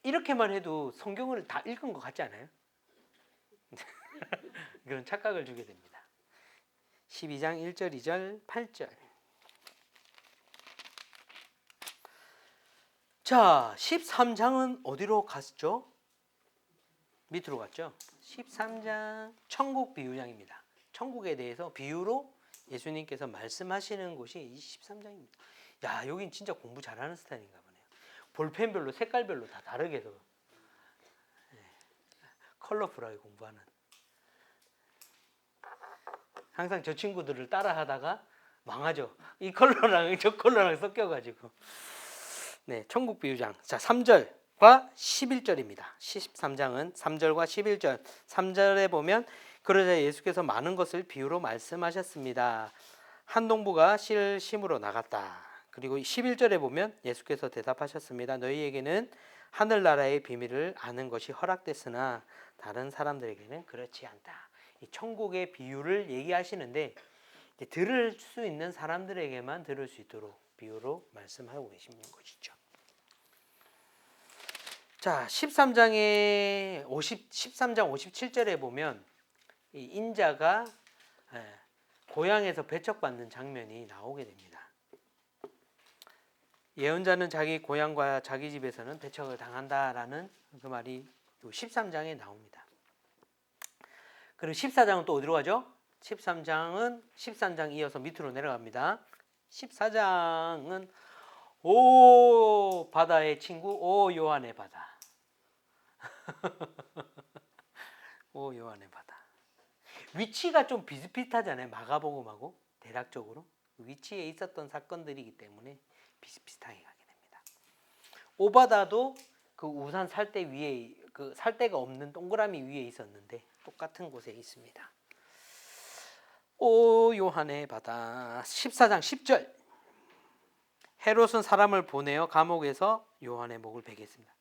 이렇게만 해도 성경을 다 읽은 것 같지 않아요? 그런 착각을 주게 됩니다. 12장 1절, 2절, 8절. 자, 13장은 어디로 갔죠? 밑으로 갔죠? 13장 천국 비유장입니다. 천국에 대해서 비유로 예수님께서 말씀하시는 곳이 이 13장입니다. 야, 여긴 진짜 공부 잘하는 스타일인가 보네요. 볼펜별로 색깔별로 다 다르게 해서 컬러풀하게 공부하는. 항상 저 친구들을 따라하다가 망하죠. 이 컬러랑 저 컬러랑 섞여가지고. 네, 천국 비유장. 자, 3절과 11절입니다. 13장은 3절과 11절. 3절에 보면 그러자 예수께서 많은 것을 비유로 말씀하셨습니다. 한 농부가 씨를 심으러 나갔다. 그리고 11절에 보면 예수께서 대답하셨습니다. 너희에게는 하늘나라의 비밀을 아는 것이 허락됐으나 다른 사람들에게는 그렇지 않다. 이 천국의 비유를 얘기하시는데 들을 수 있는 사람들에게만 들을 수 있도록 비유로 말씀하고 계시는 것이죠. 자, 13장 57절에 보면 이 인자가 고향에서 배척받는 장면이 나오게 됩니다. 예언자는 자기 고향과 자기 집에서는 배척을 당한다라는 그 말이 13장에 나옵니다. 그리고 14장은 또 어디로 가죠? 13장 이어서 밑으로 내려갑니다. 14장은 오 바다의 친구, 오 요한의 바다. 오 요한의 바다. 위치가 좀 비슷비슷하잖아요. 마가복음하고 대략적으로 위치에 있었던 사건들이기 때문에 비슷비슷하게 가게 됩니다. 오바다도 그 우산 살대 위에 그 살대가 없는 동그라미 위에 있었는데 똑같은 곳에 있습니다. 오 요한의 바다. 14장 10절. 헤롯은 사람을 보내어 감옥에서 요한의 목을 베겠습니다.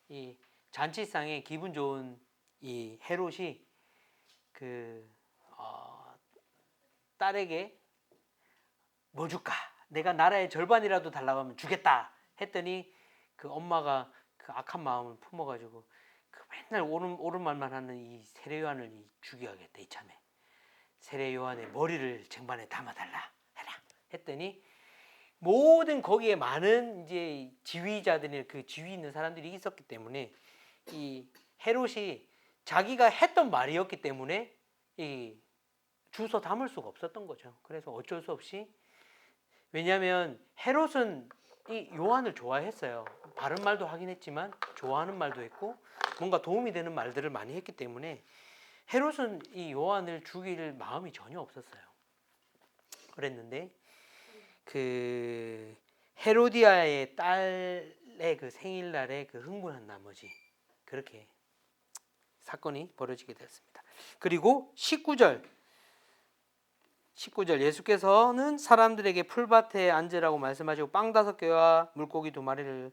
이 잔치상에 기분 좋은 이 헤롯이 딸에게 뭐 줄까? 내가 나라의 절반이라도 달라고 하면 주겠다 했더니 그 엄마가 그 악한 마음을 품어가지고 그 맨날 옳은 말만 하는 이 세례 요한을 죽여야겠다 이참에. 세례 요한의 머리를 쟁반에 담아달라 해라 했더니 모든 거기에 많은 이제 지휘자들이 그 지위 있는 사람들이 있었기 때문에 이 헤롯이 자기가 했던 말이었기 때문에 이 주워 담을 수가 없었던 거죠. 그래서 어쩔 수 없이 왜냐하면 헤롯은 이 요한을 좋아했어요. 바른 말도 하긴 했지만 좋아하는 말도 했고 뭔가 도움이 되는 말들을 많이 했기 때문에 헤롯은 이 요한을 죽일 마음이 전혀 없었어요. 그랬는데 그 헤로디아의 딸의 그 생일날에 그 흥분한 나머지 그렇게 사건이 벌어지게 되었습니다. 그리고 19절 예수께서는 사람들에게 풀밭에 앉으라고 말씀하시고 빵 5개와 물고기 2마리를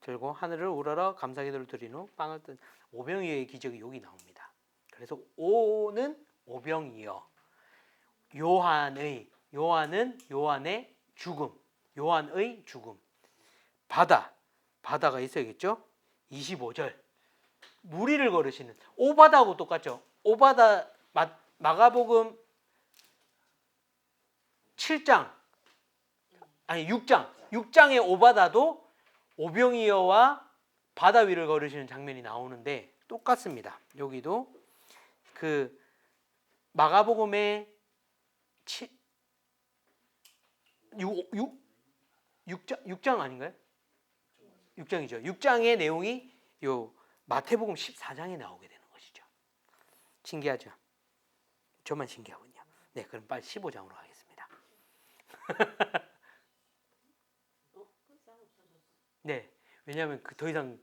들고 하늘을 우러러 감사기도를 드린 후 빵을 뜬 오병이어의 기적이 여기 나옵니다. 그래서 오는 오병이어 요한은 요한의 죽음 요한의 죽음 바다가 있어야겠죠. 25절 무리를 걸으시는 오바다하고 똑같죠. 오바다 마가복음 7장 아니 6장의 오바다도 오병이어와 바다 위를 걸으시는 장면이 나오는데 똑같습니다. 여기도 그 마가복음의 6장 아닌가요? 6장이죠. 6장의 내용이 요 마태복음 14장에 나오게 되는 것이죠. 신기하죠? 저만 신기하군요. 네, 그럼 빨리 15장으로 가겠습니다. 네, 왜냐하면 더 이상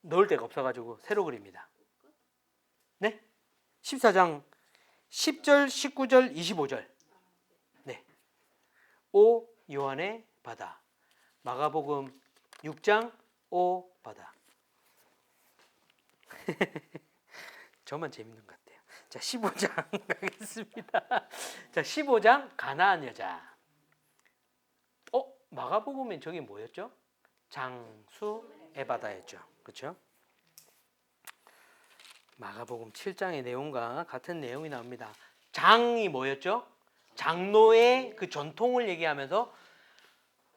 넣을 데가 없어가지고 새로 그립니다. 네, 14장 10절, 19절, 25절. 네, 오 요한의 바다. 마가복음 6장 오 바다. 저만 재밌는 것 같아요. 자, 15장 가겠습니다. 자, 15장 가나안 여자. 마가복음엔 저게 뭐였죠? 장수의 바다였죠. 그렇죠? 마가복음 7장의 내용과 같은 내용이 나옵니다. 장이 뭐였죠? 장로의 그 전통을 얘기하면서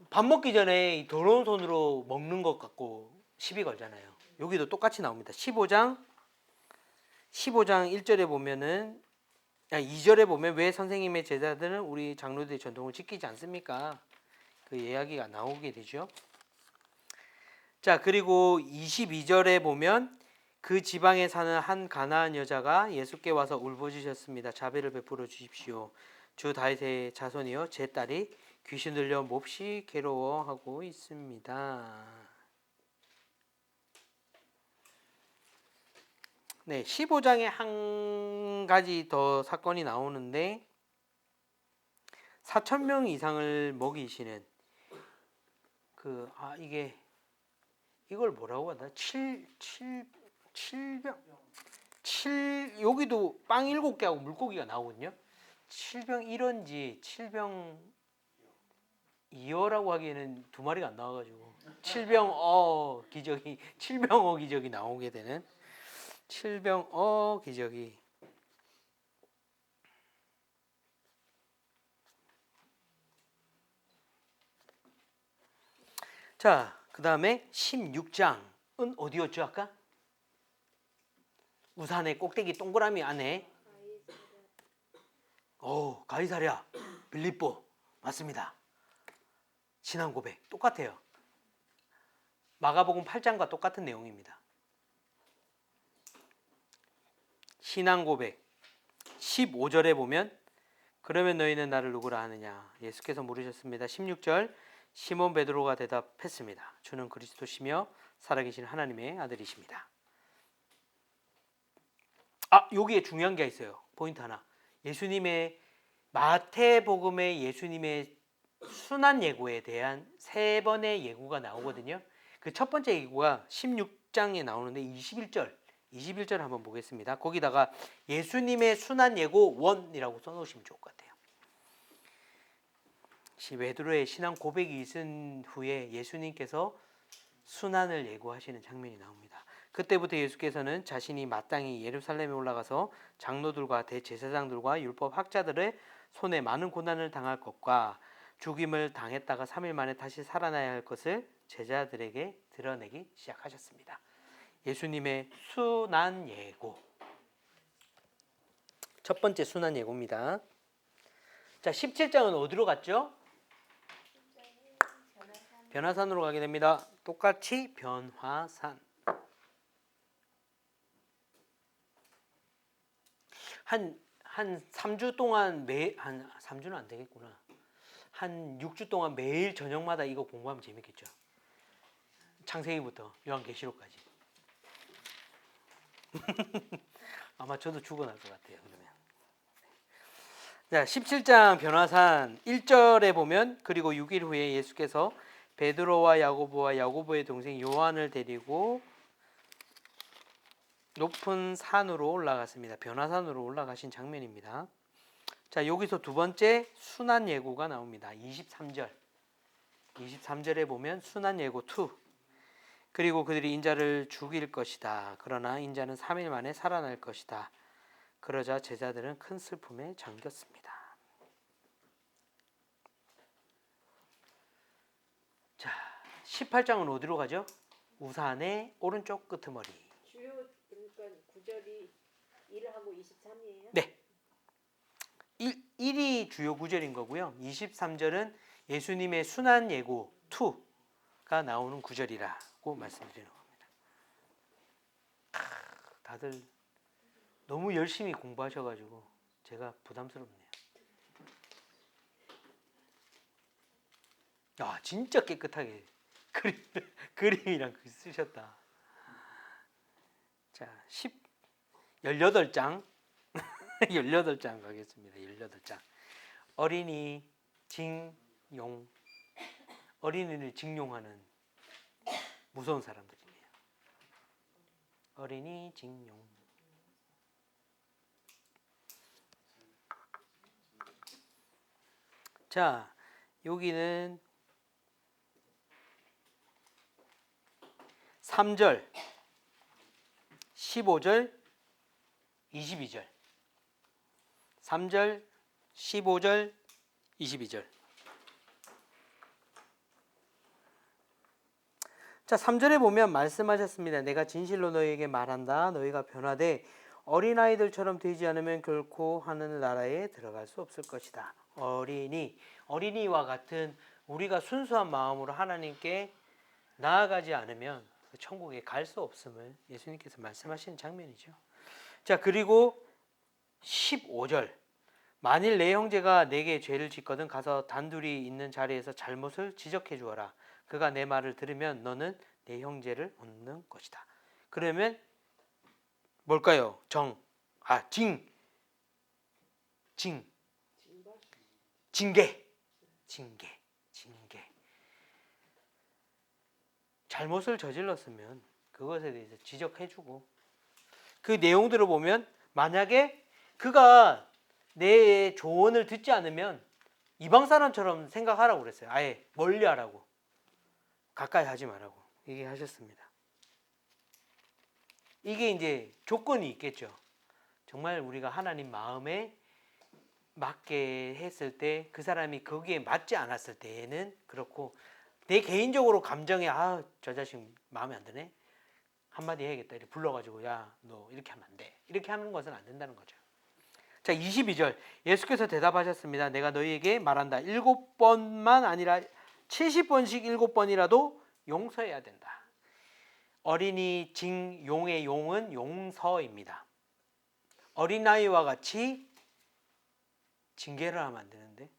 밥 먹기 전에 더러운 손으로 먹는 것 같고 시비 걸잖아요. 여기도 똑같이 나옵니다. 15장 1절에 보면은 2절에 보면 왜 선생님의 제자들은 우리 장로들의 전통을 지키지 않습니까? 그 이야기가 나오게 되죠. 자, 그리고 22절에 보면 그 지방에 사는 한 가나안 여자가 예수께 와서 울부짖었습니다. 자비를 베풀어 주십시오. 주 다윗의 자손이여 제 딸이 귀신 들려 몹시 괴로워하고 있습니다. 네, 15장에 한 가지 더 사건이 나오는데 4,000명 이상을 먹이시는 이걸 뭐라고 하나? 7병 여기도 빵 7개하고 물고기가 나오거든요. 7병 1원지 7병 2어라고 하기에는 2마리가 안 나와가지고 7병 기적이 7병 기적이 나오게 되는 7병 기적이. 자, 그 다음에 16장은 어디였죠 아까? 우산의 꼭대기 동그라미 안에 가이사랴 빌립보 맞습니다. 신앙 고백 똑같아요. 마가복음 8장과 똑같은 내용입니다. 신앙 고백 15절에 보면 그러면 너희는 나를 누구라 하느냐 예수께서 물으셨습니다. 16절 시몬 베드로가 대답했습니다. 주는 그리스도시며 살아계신 하나님의 아들이십니다. 여기에 중요한 게 있어요. 포인트 하나. 예수님의 마태복음의 예수님의 순환 예고에 대한 3번의 예고가 나오거든요. 그 첫 번째 예고가 16장에 나오는데 21절 한번 보겠습니다. 거기다가 예수님의 순환 예고 1이라고 써놓으시면 좋을 것 같아요. 베드로의 신앙 고백이 있은 후에 예수님께서 순환을 예고하시는 장면이 나옵니다. 그때부터 예수께서는 자신이 마땅히 예루살렘에 올라가서 장로들과 대제사장들과 율법 학자들의 손에 많은 고난을 당할 것과 죽임을 당했다가 3일 만에 다시 살아나야 할 것을 제자들에게 드러내기 시작하셨습니다. 예수님의 순환 예고. 첫 번째 순환 예고입니다. 자, 17장은 어디로 갔죠? 변화산으로 가게 됩니다. 똑같이 변화산. 한 3주 동안 한 3주는 안 되겠구나. 한 6주 동안 매일 저녁마다 이거 공부하면 재밌겠죠. 창세기부터 요한계시록까지. 아마 저도 죽어날 것 같아요. 그러면. 자, 17장 변화산 1절에 보면 그리고 6일 후에 예수께서 베드로와 야고보와 야고보의 동생 요한을 데리고 높은 산으로 올라갔습니다. 변화산으로 올라가신 장면입니다. 자, 여기서 두 번째 순환 예고가 나옵니다. 23절. 23절에 보면 순환 예고 2. 그리고 그들이 인자를 죽일 것이다. 그러나 인자는 3일 만에 살아날 것이다. 그러자 제자들은 큰 슬픔에 잠겼습니다. 자, 18장은 어디로 가죠? 우산의 오른쪽 끄트머리. 주요 그러니까 9절이 1하고 23이에요? 네. 1이 주요 구절인 거고요. 23절은 예수님의 순환 예고 2가 나오는 구절이라고 말씀드리는 겁니다. 다들 너무 열심히 공부하셔가지고 제가 부담스럽네요. 아, 진짜 깨끗하게 그림이랑 쓰셨다. 자, 18장 18장 가겠습니다. 18장. 어린이 징용. 어린이를 징용하는 무서운 사람들이에요. 어린이 징용. 자, 여기는 3절, 15절, 22절. 3절, 15절, 22절. 자, 3절에 보면 말씀하셨습니다. 내가 진실로 너희에게 말한다. 너희가 변화되 어린아이들처럼 되지 않으면 결코 하늘 나라에 들어갈 수 없을 것이다. 어린이와 같은 우리가 순수한 마음으로 하나님께 나아가지 않으면 천국에 갈 수 없음을 예수님께서 말씀하시는 장면이죠. 자, 그리고 15절. 만일 내 형제가 내게 죄를 짓거든 가서 단둘이 있는 자리에서 잘못을 지적해 주어라. 그가 내 말을 들으면 너는 내 형제를 얻는 것이다. 그러면 뭘까요? 징계. 잘못을 저질렀으면 그것에 대해서 지적해주고, 그 내용들을 보면 만약에 그가 내 조언을 듣지 않으면 이방 사람처럼 생각하라고 그랬어요. 아예 멀리하라고, 가까이 하지 말라고 얘기하셨습니다. 이게 이제 조건이 있겠죠. 정말 우리가 하나님 마음에 맞게 했을 때, 그 사람이 거기에 맞지 않았을 때에는 그렇고, 내 개인적으로 감정에 저 자식 마음에 안 드네, 한마디 해야겠다 이렇게 불러가지고 야 너 이렇게 하면 안 돼, 이렇게 하는 것은 안 된다는 거죠. 자, 22절. 예수께서 대답하셨습니다. 내가 너희에게 말한다. 7번만 아니라 70번씩 7번이라도 용서해야 된다. 어린이 징용의 용은 용서입니다. 어린아이와 같이 징계를 하면 안 되는데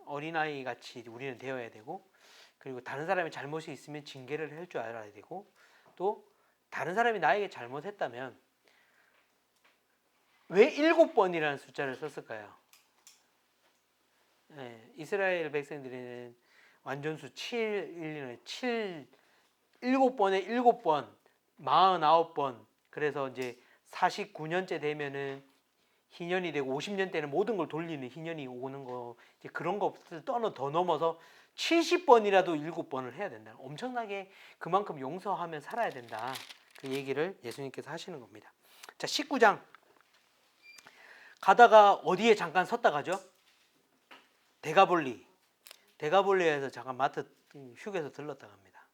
어린아이 같이 우리는 되어야 되고, 그리고 다른 사람이 잘못이 있으면 징계를 할 줄 알아야 되고, 또 다른 사람이 나에게 잘못했다면 왜 7번이라는 숫자를 썼을까요? 이스라엘 백성들은 완전수 7번에 7번, 49번. 그래서 이제 49년째 되면은 희년이 되고 50년 때는 모든 걸 돌리는 희년이 오는 거, 이제 그런 것을 더 넘어서 70번이라도 7번을 해야 된다. 엄청나게 그만큼 용서하면 살아야 된다. 그 얘기를 예수님께서 하시는 겁니다. 자, 19장 가다가 어디에 잠깐 섰다 가죠? 대가볼리에서 잠깐 마트 휴게소 들렀다 갑니다.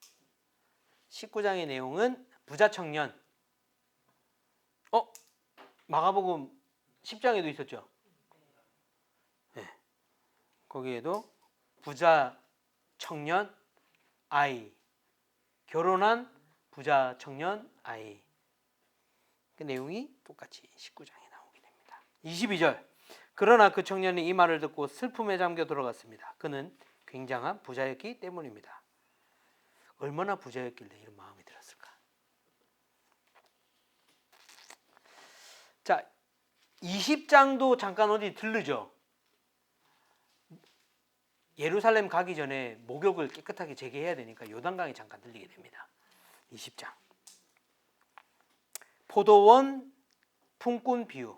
19장의 내용은 부자 청년. 마가복음 10장에도 있었죠. 네. 거기에도 부자 청년 아이, 결혼한 부자 청년 아이. 그 내용이 똑같이 19장에 나오게 됩니다. 22절. 그러나 그 청년이 이 말을 듣고 슬픔에 잠겨 들어갔습니다. 그는 굉장한 부자였기 때문입니다. 얼마나 부자였길래 이런 마음이 들었을까? 자, 20장도 잠깐 어디 들르죠. 예루살렘 가기 전에 목욕을 깨끗하게 재개해야 되니까 요단강에 잠깐 들리게 됩니다. 20장. 포도원 품꾼 비유.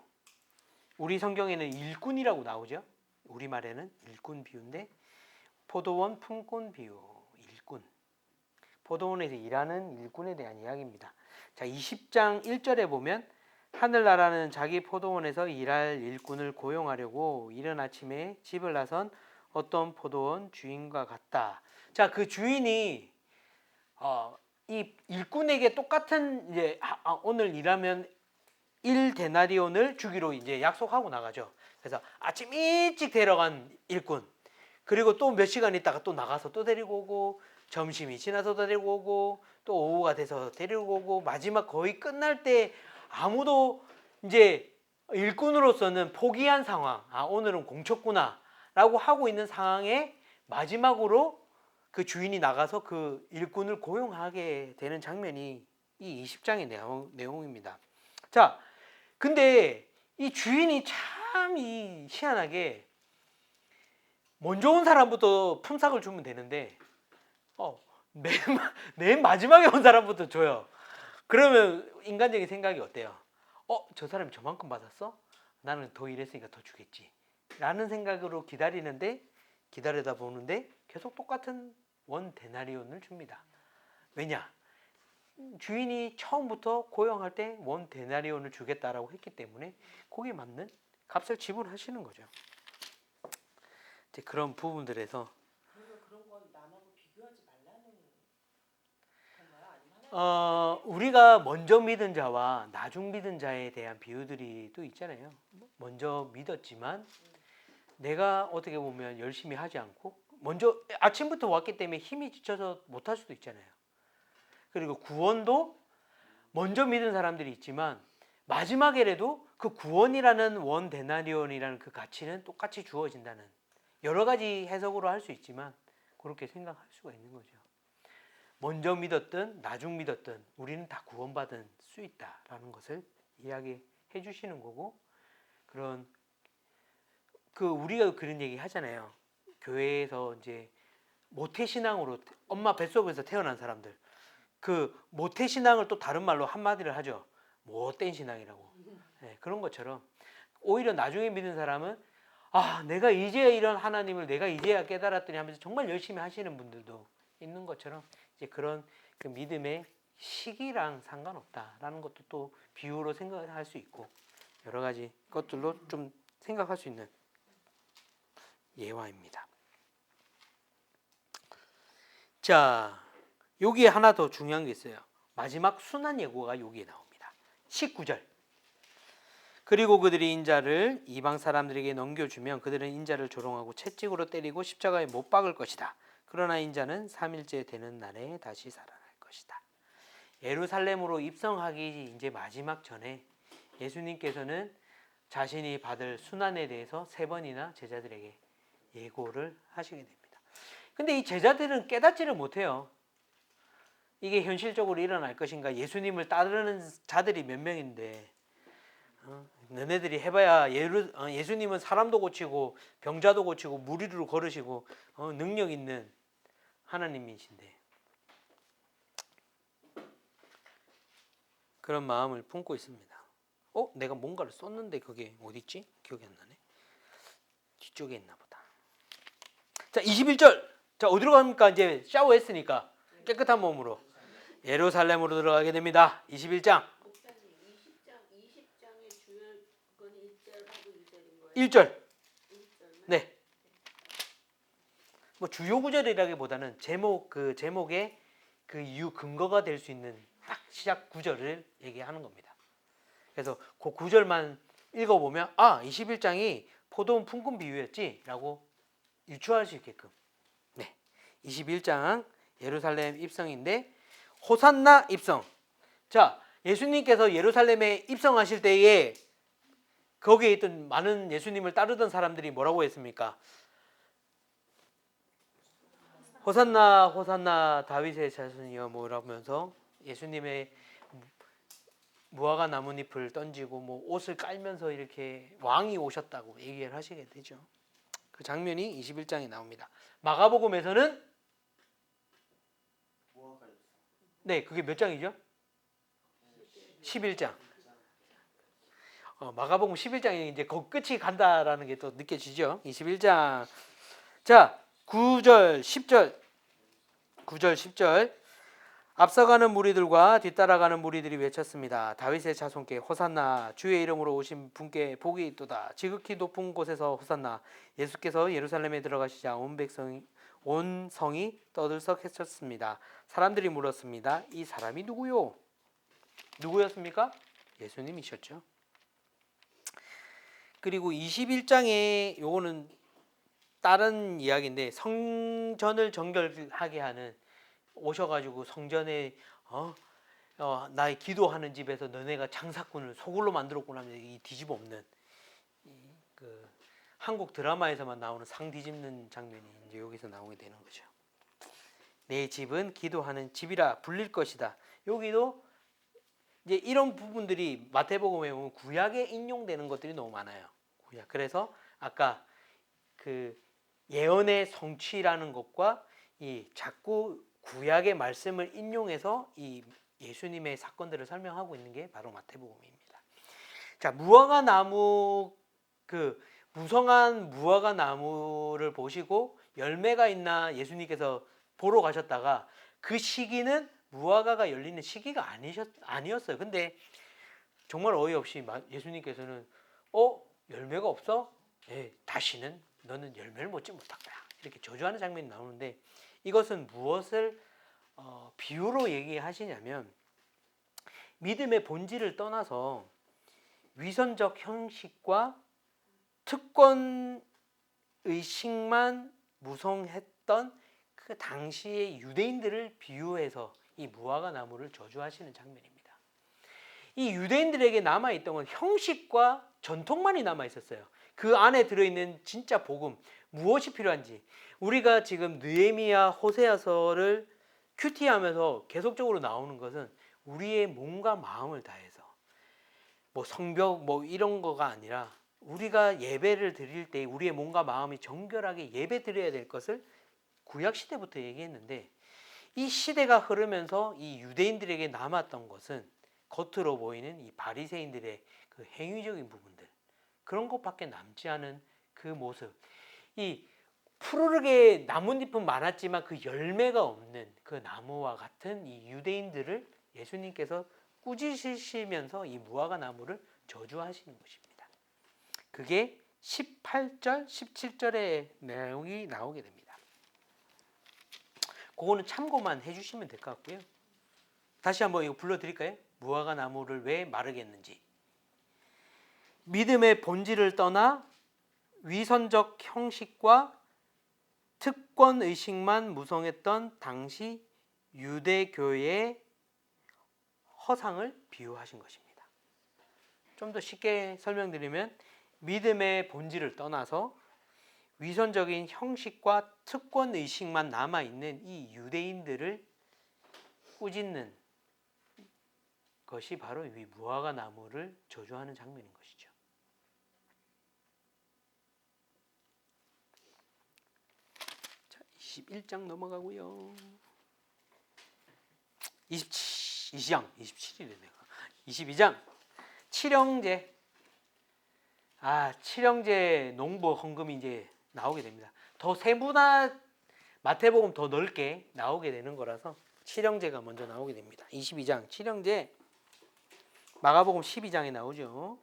우리 성경에는 일꾼이라고 나오죠. 우리말에는 일꾼 비유인데 포도원 품꾼 비유. 일꾼. 포도원에서 일하는 일꾼에 대한 이야기입니다. 자, 20장 1절에 보면 하늘나라는 자기 포도원에서 일할 일꾼을 고용하려고 이른 아침에 집을 나선 어떤 포도원 주인과 같다. 자, 그 주인이 이 일꾼에게 똑같은 이제 오늘 일하면 1데나리온을 주기로 이제 약속하고 나가죠. 그래서 아침 일찍 데려간 일꾼, 그리고 또 몇 시간 있다가 또 나가서 또 데리고 오고, 점심이 지나서 데리고 오고, 또 오후가 돼서 데리고 오고, 마지막 거의 끝날 때 아무도 이제 일꾼으로서는 포기한 상황, 오늘은 공쳤구나 라고 하고 있는 상황에 마지막으로 그 주인이 나가서 그 일꾼을 고용하게 되는 장면이 이 20장의 내용입니다. 자, 근데 이 주인이 참 이 희한하게 먼저 온 사람부터 품삯을 주면 되는데 맨 마지막에 온 사람부터 줘요. 그러면 인간적인 생각이 어때요? 저 사람이 저만큼 받았어? 나는 더 일했으니까 더 주겠지 라는 생각으로 기다리다 보는데 계속 똑같은 원 데나리온을 줍니다. 왜냐? 주인이 처음부터 고용할 때 원 데나리온을 주겠다라고 했기 때문에 거기에 맞는 값을 지불하시는 거죠. 이제 그런 부분들에서 그런 건 남하고 비교하지 말라는 건가요? 아니면 우리가 먼저 믿은 자와 나중 믿은 자에 대한 비유들이 또 있잖아요. 먼저 믿었지만 내가 어떻게 보면 열심히 하지 않고 먼저 아침부터 왔기 때문에 힘이 지쳐서 못할 수도 있잖아요. 그리고 구원도 먼저 믿은 사람들이 있지만 마지막에라도 그 구원이라는 원 데나리온이라는 그 가치는 똑같이 주어진다는, 여러 가지 해석으로 할 수 있지만 그렇게 생각할 수가 있는 거죠. 먼저 믿었든 나중 믿었든 우리는 다 구원받을 수 있다라는 것을 이야기해 주시는 거고, 그런 우리가 그런 얘기 하잖아요. 교회에서 이제 모태신앙으로 엄마 뱃속에서 태어난 사람들, 그 모태신앙을 또 다른 말로 한마디를 하죠. 못된 신앙이라고. 네, 그런 것처럼 오히려 나중에 믿은 사람은 내가 이제야 이런 하나님을 내가 이제야 깨달았더니 하면서 정말 열심히 하시는 분들도 있는 것처럼 이제 그런 그 믿음의 시기랑 상관없다라는 것도 또 비유로 생각할 수 있고, 여러 가지 것들로 좀 생각할 수 있는 예화입니다. 자, 여기에 하나 더 중요한 게 있어요. 마지막 순환 예고가 여기에 나옵니다. 19절. 그리고 그들이 인자를 이방 사람들에게 넘겨주면 그들은 인자를 조롱하고 채찍으로 때리고 십자가에 못 박을 것이다. 그러나 인자는 3일째 되는 날에 다시 살아날 것이다. 예루살렘으로 입성하기 이제 마지막 전에 예수님께서는 자신이 받을 순환에 대해서 3번이나 제자들에게 예고를 하시게 됩니다. 근데 이 제자들은 깨닫지를 못해요. 이게 현실적으로 일어날 것인가. 예수님을 따르는 자들이 몇 명인데 너네들이 해봐야 예수님은 사람도 고치고 병자도 고치고 물 위로 걸으시고 능력 있는 하나님이신데, 그런 마음을 품고 있습니다. 내가 뭔가를 썼는데 그게 어디 있지? 기억이 안 나네. 뒤쪽에 있나 보다. 자, 21절. 자, 어디로 갑니까? 이제 샤워했으니까 깨끗한 몸으로 예루살렘으로 들어가게 됩니다. 21장 목사님 20장의 주요 그건 1절하고 2절인 거예요? 1절. 1절만? 네. 뭐 주요 구절이라기보다는 제목의 그 이유 근거가 될 수 있는 딱 시작 구절을 얘기하는 겁니다. 그래서 그 구절만 읽어보면 21장이 포도원 품꾼 비유였지라고 유추할 수 있게끔. 네. 21장 예루살렘 입성인데 호산나 입성. 자, 예수님께서 예루살렘에 입성하실 때에 거기에 있던 많은 예수님을 따르던 사람들이 뭐라고 했습니까? 호산나 호산나 다윗의 자손이여 뭐라면서 예수님의 무화과 나뭇잎을 던지고 뭐 옷을 깔면서 이렇게 왕이 오셨다고 얘기를 하시게 되죠. 그 장면이 21장에 나옵니다. 마가복음에서는 네, 그게 몇 장이죠? 11장. 마가복음 11장이 이제 그 끝이 간다라는 게 또 느껴지죠. 21장. 자, 9절, 10절. 9절, 10절. 앞서가는 무리들과 뒤따라가는 무리들이 외쳤습니다. 다윗의 자손께 호산나, 주의 이름으로 오신 분께 복이 있도다. 지극히 높은 곳에서 호산나. 예수께서 예루살렘에 들어가시자 온 성이 떠들썩했었습니다. 사람들이 물었습니다. 이 사람이 누구요? 누구였습니까? 예수님이셨죠. 그리고 21장에 요거는 다른 이야기인데 성전을 정결하게 하는 오셔가지고 성전에 나의 기도하는 집에서 너네가 장사꾼을 소굴로 만들었구나 하면 이 뒤집어 엎는 그 한국 드라마에서만 나오는 상 뒤집는 장면이 이제 여기서 나오게 되는 거죠. 내 집은 기도하는 집이라 불릴 것이다. 여기도 이제 이런 부분들이 마태복음에 보면 구약에 인용되는 것들이 너무 많아요. 구약. 그래서 아까 그 예언의 성취라는 것과 이 자꾸 구약의 말씀을 인용해서 이 예수님의 사건들을 설명하고 있는 게 바로 마태복음입니다. 자, 무화과 나무 그 무성한 무화과 나무를 보시고 열매가 있나 예수님께서 보러 가셨다가 그 시기는 무화과가 열리는 시기가 아니었어요. 근데 정말 어이없이 예수님께서는 열매가 없어? 다시는 너는 열매를 맺지 못할 거야. 이렇게 저주하는 장면이 나오는데 이것은 무엇을 비유로 얘기하시냐면 믿음의 본질을 떠나서 위선적 형식과 특권 의식만 무성했던 그 당시의 유대인들을 비유해서 이 무화과 나무를 저주하시는 장면입니다. 이 유대인들에게 남아있던 건 형식과 전통만이 남아있었어요. 그 안에 들어있는 진짜 복음, 무엇이 필요한지. 우리가 지금 느헤미야, 호세아서를 큐티하면서 계속적으로 나오는 것은 우리의 몸과 마음을 다해서 뭐 성벽 뭐 이런 거가 아니라 우리가 예배를 드릴 때 우리의 몸과 마음이 정결하게 예배 드려야 될 것을 구약 시대부터 얘기했는데 이 시대가 흐르면서 이 유대인들에게 남았던 것은 겉으로 보이는 이 바리새인들의 그 행위적인 부분들 그런 것밖에 남지 않은 그 모습. 이 푸르르게 나뭇잎은 많았지만 그 열매가 없는 그 나무와 같은 이 유대인들을 예수님께서 꾸짖으시면서 이 무화과 나무를 저주하시는 것입니다. 그게 18절, 17절의 내용이 나오게 됩니다. 그거는 참고만 해주시면 될 것 같고요. 다시 한번 이거 불러드릴까요? 무화과 나무를 왜 마르게 했는지. 믿음의 본질을 떠나 위선적 형식과 특권 의식만 무성했던 당시 유대교의 허상을 비유하신 것입니다. 좀 더 쉽게 설명드리면 믿음의 본질을 떠나서 위선적인 형식과 특권 의식만 남아있는 이 유대인들을 꾸짖는 것이 바로 이 무화과 나무를 저주하는 장면인 것이죠. 자, 21장 넘어가고요. 22장, 27일에 내가 22장 칠형제. 칠형제 농부 헌금이 이제 나오게 됩니다. 더 세분화 마태복음 더 넓게 나오게 되는 거라서 칠형제가 먼저 나오게 됩니다. 22장 칠형제 마가복음 12장에 나오죠.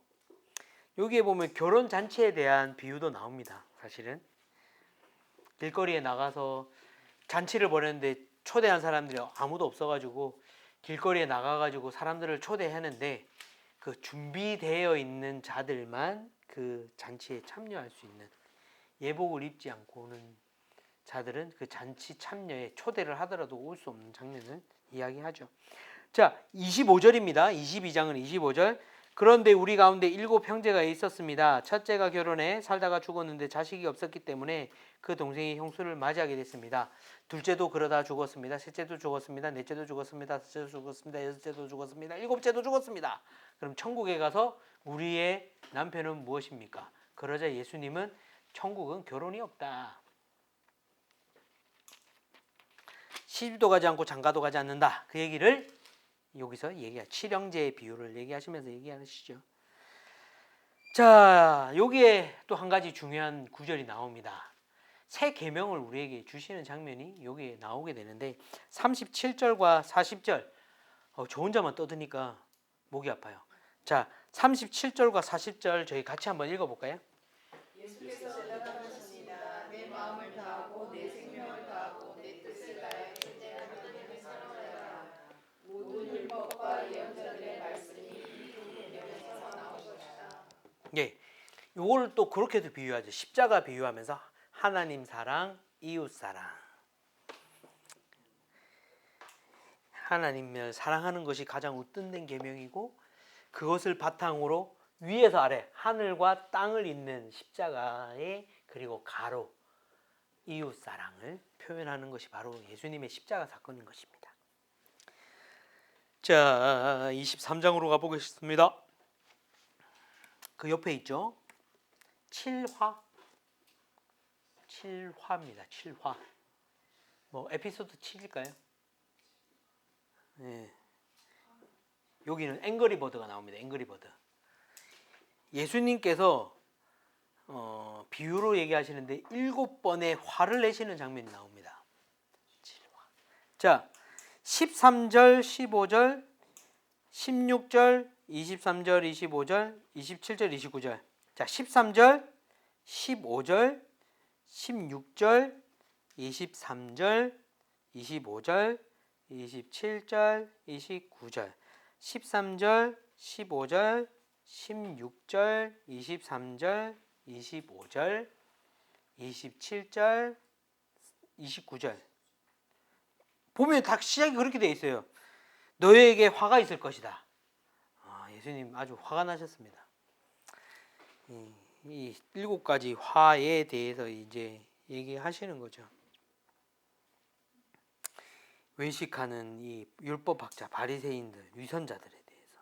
여기에 보면 결혼 잔치에 대한 비유도 나옵니다. 사실은 길거리에 나가서 잔치를 벌였는데 초대한 사람들이 아무도 없어가지고 길거리에 나가가지고 사람들을 초대하는데 그 준비되어 있는 자들만 그 잔치에 참여할 수 있는, 예복을 입지 않고 오는 자들은 그 잔치 참여에 초대를 하더라도 올 수 없는 장면을 이야기하죠. 자, 25절입니다. 22장은 25절. 그런데 우리 가운데 7 형제가 있었습니다. 첫째가 결혼해 살다가 죽었는데 자식이 없었기 때문에 그 동생이 형수를 맞이하게 됐습니다. 둘째도 그러다 죽었습니다. 셋째도 죽었습니다. 넷째도 죽었습니다. 다섯째도 죽었습니다. 여섯째도 죽었습니다. 일곱째도 죽었습니다. 그럼 천국에 가서 우리의 남편은 무엇입니까? 그러자 예수님은 천국은 결혼이 없다. 시집도 가지 않고 장가도 가지 않는다. 그 얘기를 여기서 칠형제의 비유를 얘기하시면서 얘기하시죠. 자, 여기에 또 한 가지 중요한 구절이 나옵니다. 새 계명을 우리에게 주시는 장면이 여기에 나오게 되는데 37절과 40절. 저 혼자만 떠드니까 목이 아파요. 자, 37절과 40절 저희 같이 한번 읽어볼까요? 예수께서 대답하셨습니다. 내 마음을 다하고 내 생명을 다하고 내 뜻을 다해 첫째는 하나님을 사랑하라. 모든 율법과 예언자들의 말씀이 이 계명에서 나온 것이다. 예, 요거를 또 그렇게도 비유하죠. 십자가 비유하면서 하나님 사랑, 이웃 사랑. 하나님을 사랑하는 것이 가장 으뜸된 계명이고 그것을 바탕으로 위에서 아래 하늘과 땅을 잇는 십자가의 그리고 가로 이웃 사랑을 표현하는 것이 바로 예수님의 십자가 사건인 것입니다. 자, 23장으로 가보겠습니다. 그 옆에 있죠. 7화. 7화입니다. 7화. 뭐 에피소드 7일까요? 네. 여기는 앵그리버드가 나옵니다. 앵그리버드. 예수님께서 비유로 얘기하시는데 7번의 화를 내시는 장면이 나옵니다. 7화. 자, 13절, 15절, 16절, 23절, 25절, 27절, 29절. 자, 13절, 15절, 16절, 23절, 25절, 27절, 29절. 13절, 15절, 16절, 23절, 25절, 27절, 29절. 보면 다 시작이 그렇게 되어 있어요. 너희에게 화가 있을 것이다. 예수님 아주 화가 나셨습니다. 이 7가지 화에 대해서 이제 얘기하시는 거죠. 외식하는 이 율법학자, 바리새인들, 위선자들에 대해서.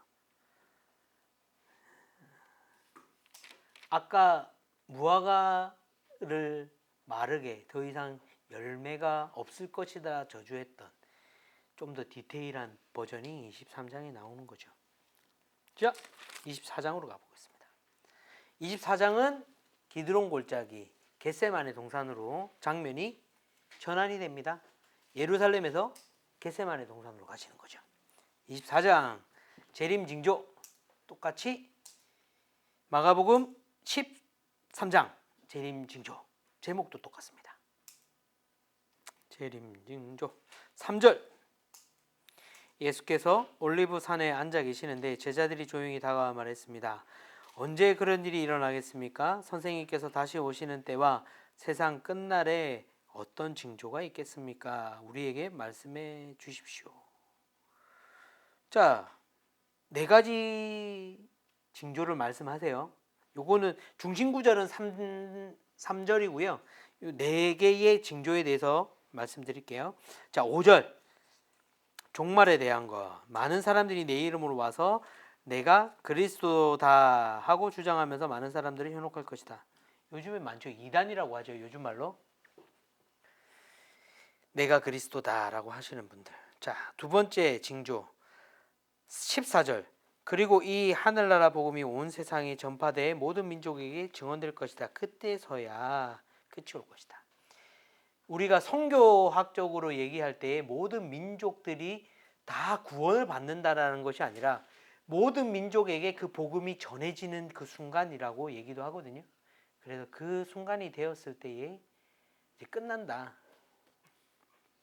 아까 무화과를 마르게 더 이상 열매가 없을 것이다 저주했던 좀 더 디테일한 버전이 23장에 나오는 거죠. 자, 24장으로 가보겠습니다. 24장은 기드론 골짜기 겟세마네 동산으로 장면이 전환이 됩니다. 예루살렘에서 겟세마네 동산으로 가시는 거죠. 24장 재림 징조 똑같이 마가복음 13장 재림 징조 제목도 똑같습니다. 재림 징조 3절 예수께서 올리브 산에 앉아 계시는데 제자들이 조용히 다가와 말했습니다. 언제 그런 일이 일어나겠습니까? 선생님께서 다시 오시는 때와 세상 끝날에 어떤 징조가 있겠습니까? 우리에게 말씀해 주십시오. 자, 4가지 징조를 말씀하세요. 요거는 중심 구절은 3절이고요. 4개의 징조에 대해서 말씀드릴게요. 자, 5절. 종말에 대한 거. 많은 사람들이 내 이름으로 와서 내가 그리스도다 하고 주장하면서 많은 사람들이 현혹할 것이다. 요즘에 많죠. 이단이라고 하죠. 요즘 말로. 내가 그리스도다라고 하시는 분들. 자, 2번째 징조 14절. 그리고 이 하늘나라 복음이 온 세상에 전파돼 모든 민족에게 증언될 것이다. 그때서야 끝이 올 것이다. 우리가 성교학적으로 얘기할 때 모든 민족들이 다 구원을 받는다라는 것이 아니라 모든 민족에게 그 복음이 전해지는 그 순간이라고 얘기도 하거든요. 그래서 그 순간이 되었을 때에 이제 끝난다.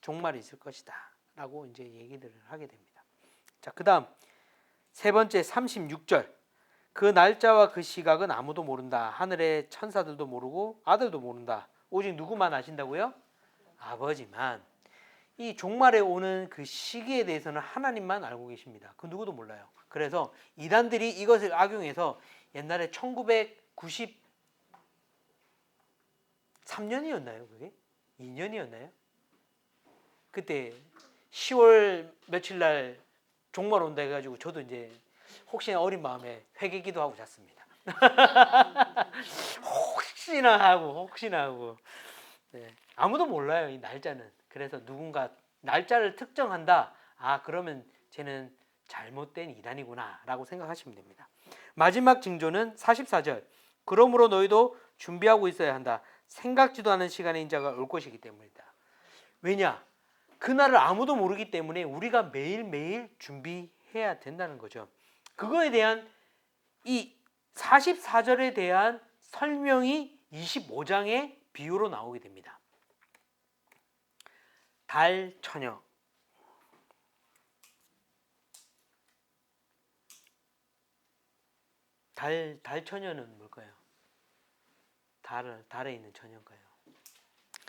종말이 있을 것이다. 라고 이제 얘기들을 하게 됩니다. 자, 그 다음 세 번째 36절. 그 날짜와 그 시각은 아무도 모른다. 하늘의 천사들도 모르고 아들도 모른다. 오직 누구만 아신다고요? 아버지만. 이 종말에 오는 그 시기에 대해서는 하나님만 알고 계십니다. 그 누구도 몰라요. 그래서 이단들이 이것을 악용해서 옛날에 1993년이었나요? 그게? 2년이었나요? 그때 10월 며칠 날 종말 온다 해가지고 저도 이제 혹시나 어린 마음에 회개기도 하고 잤습니다. 혹시나 하고. 네. 아무도 몰라요, 이 날짜는. 그래서 누군가 날짜를 특정한다. 아, 그러면 쟤는 잘못된 이단이구나 라고 생각하시면 됩니다. 마지막 징조는 44절. 그러므로 너희도 준비하고 있어야 한다. 생각지도 않은 시간에 인자가 올 것이기 때문이다. 왜냐? 그날을 아무도 모르기 때문에 우리가 매일매일 준비해야 된다는 거죠. 그거에 대한 이 44절에 대한 설명이 25장의 비유로 나오게 됩니다. 달 처녀. 달 처녀는 뭘까요? 달에 있는 처녀인가요?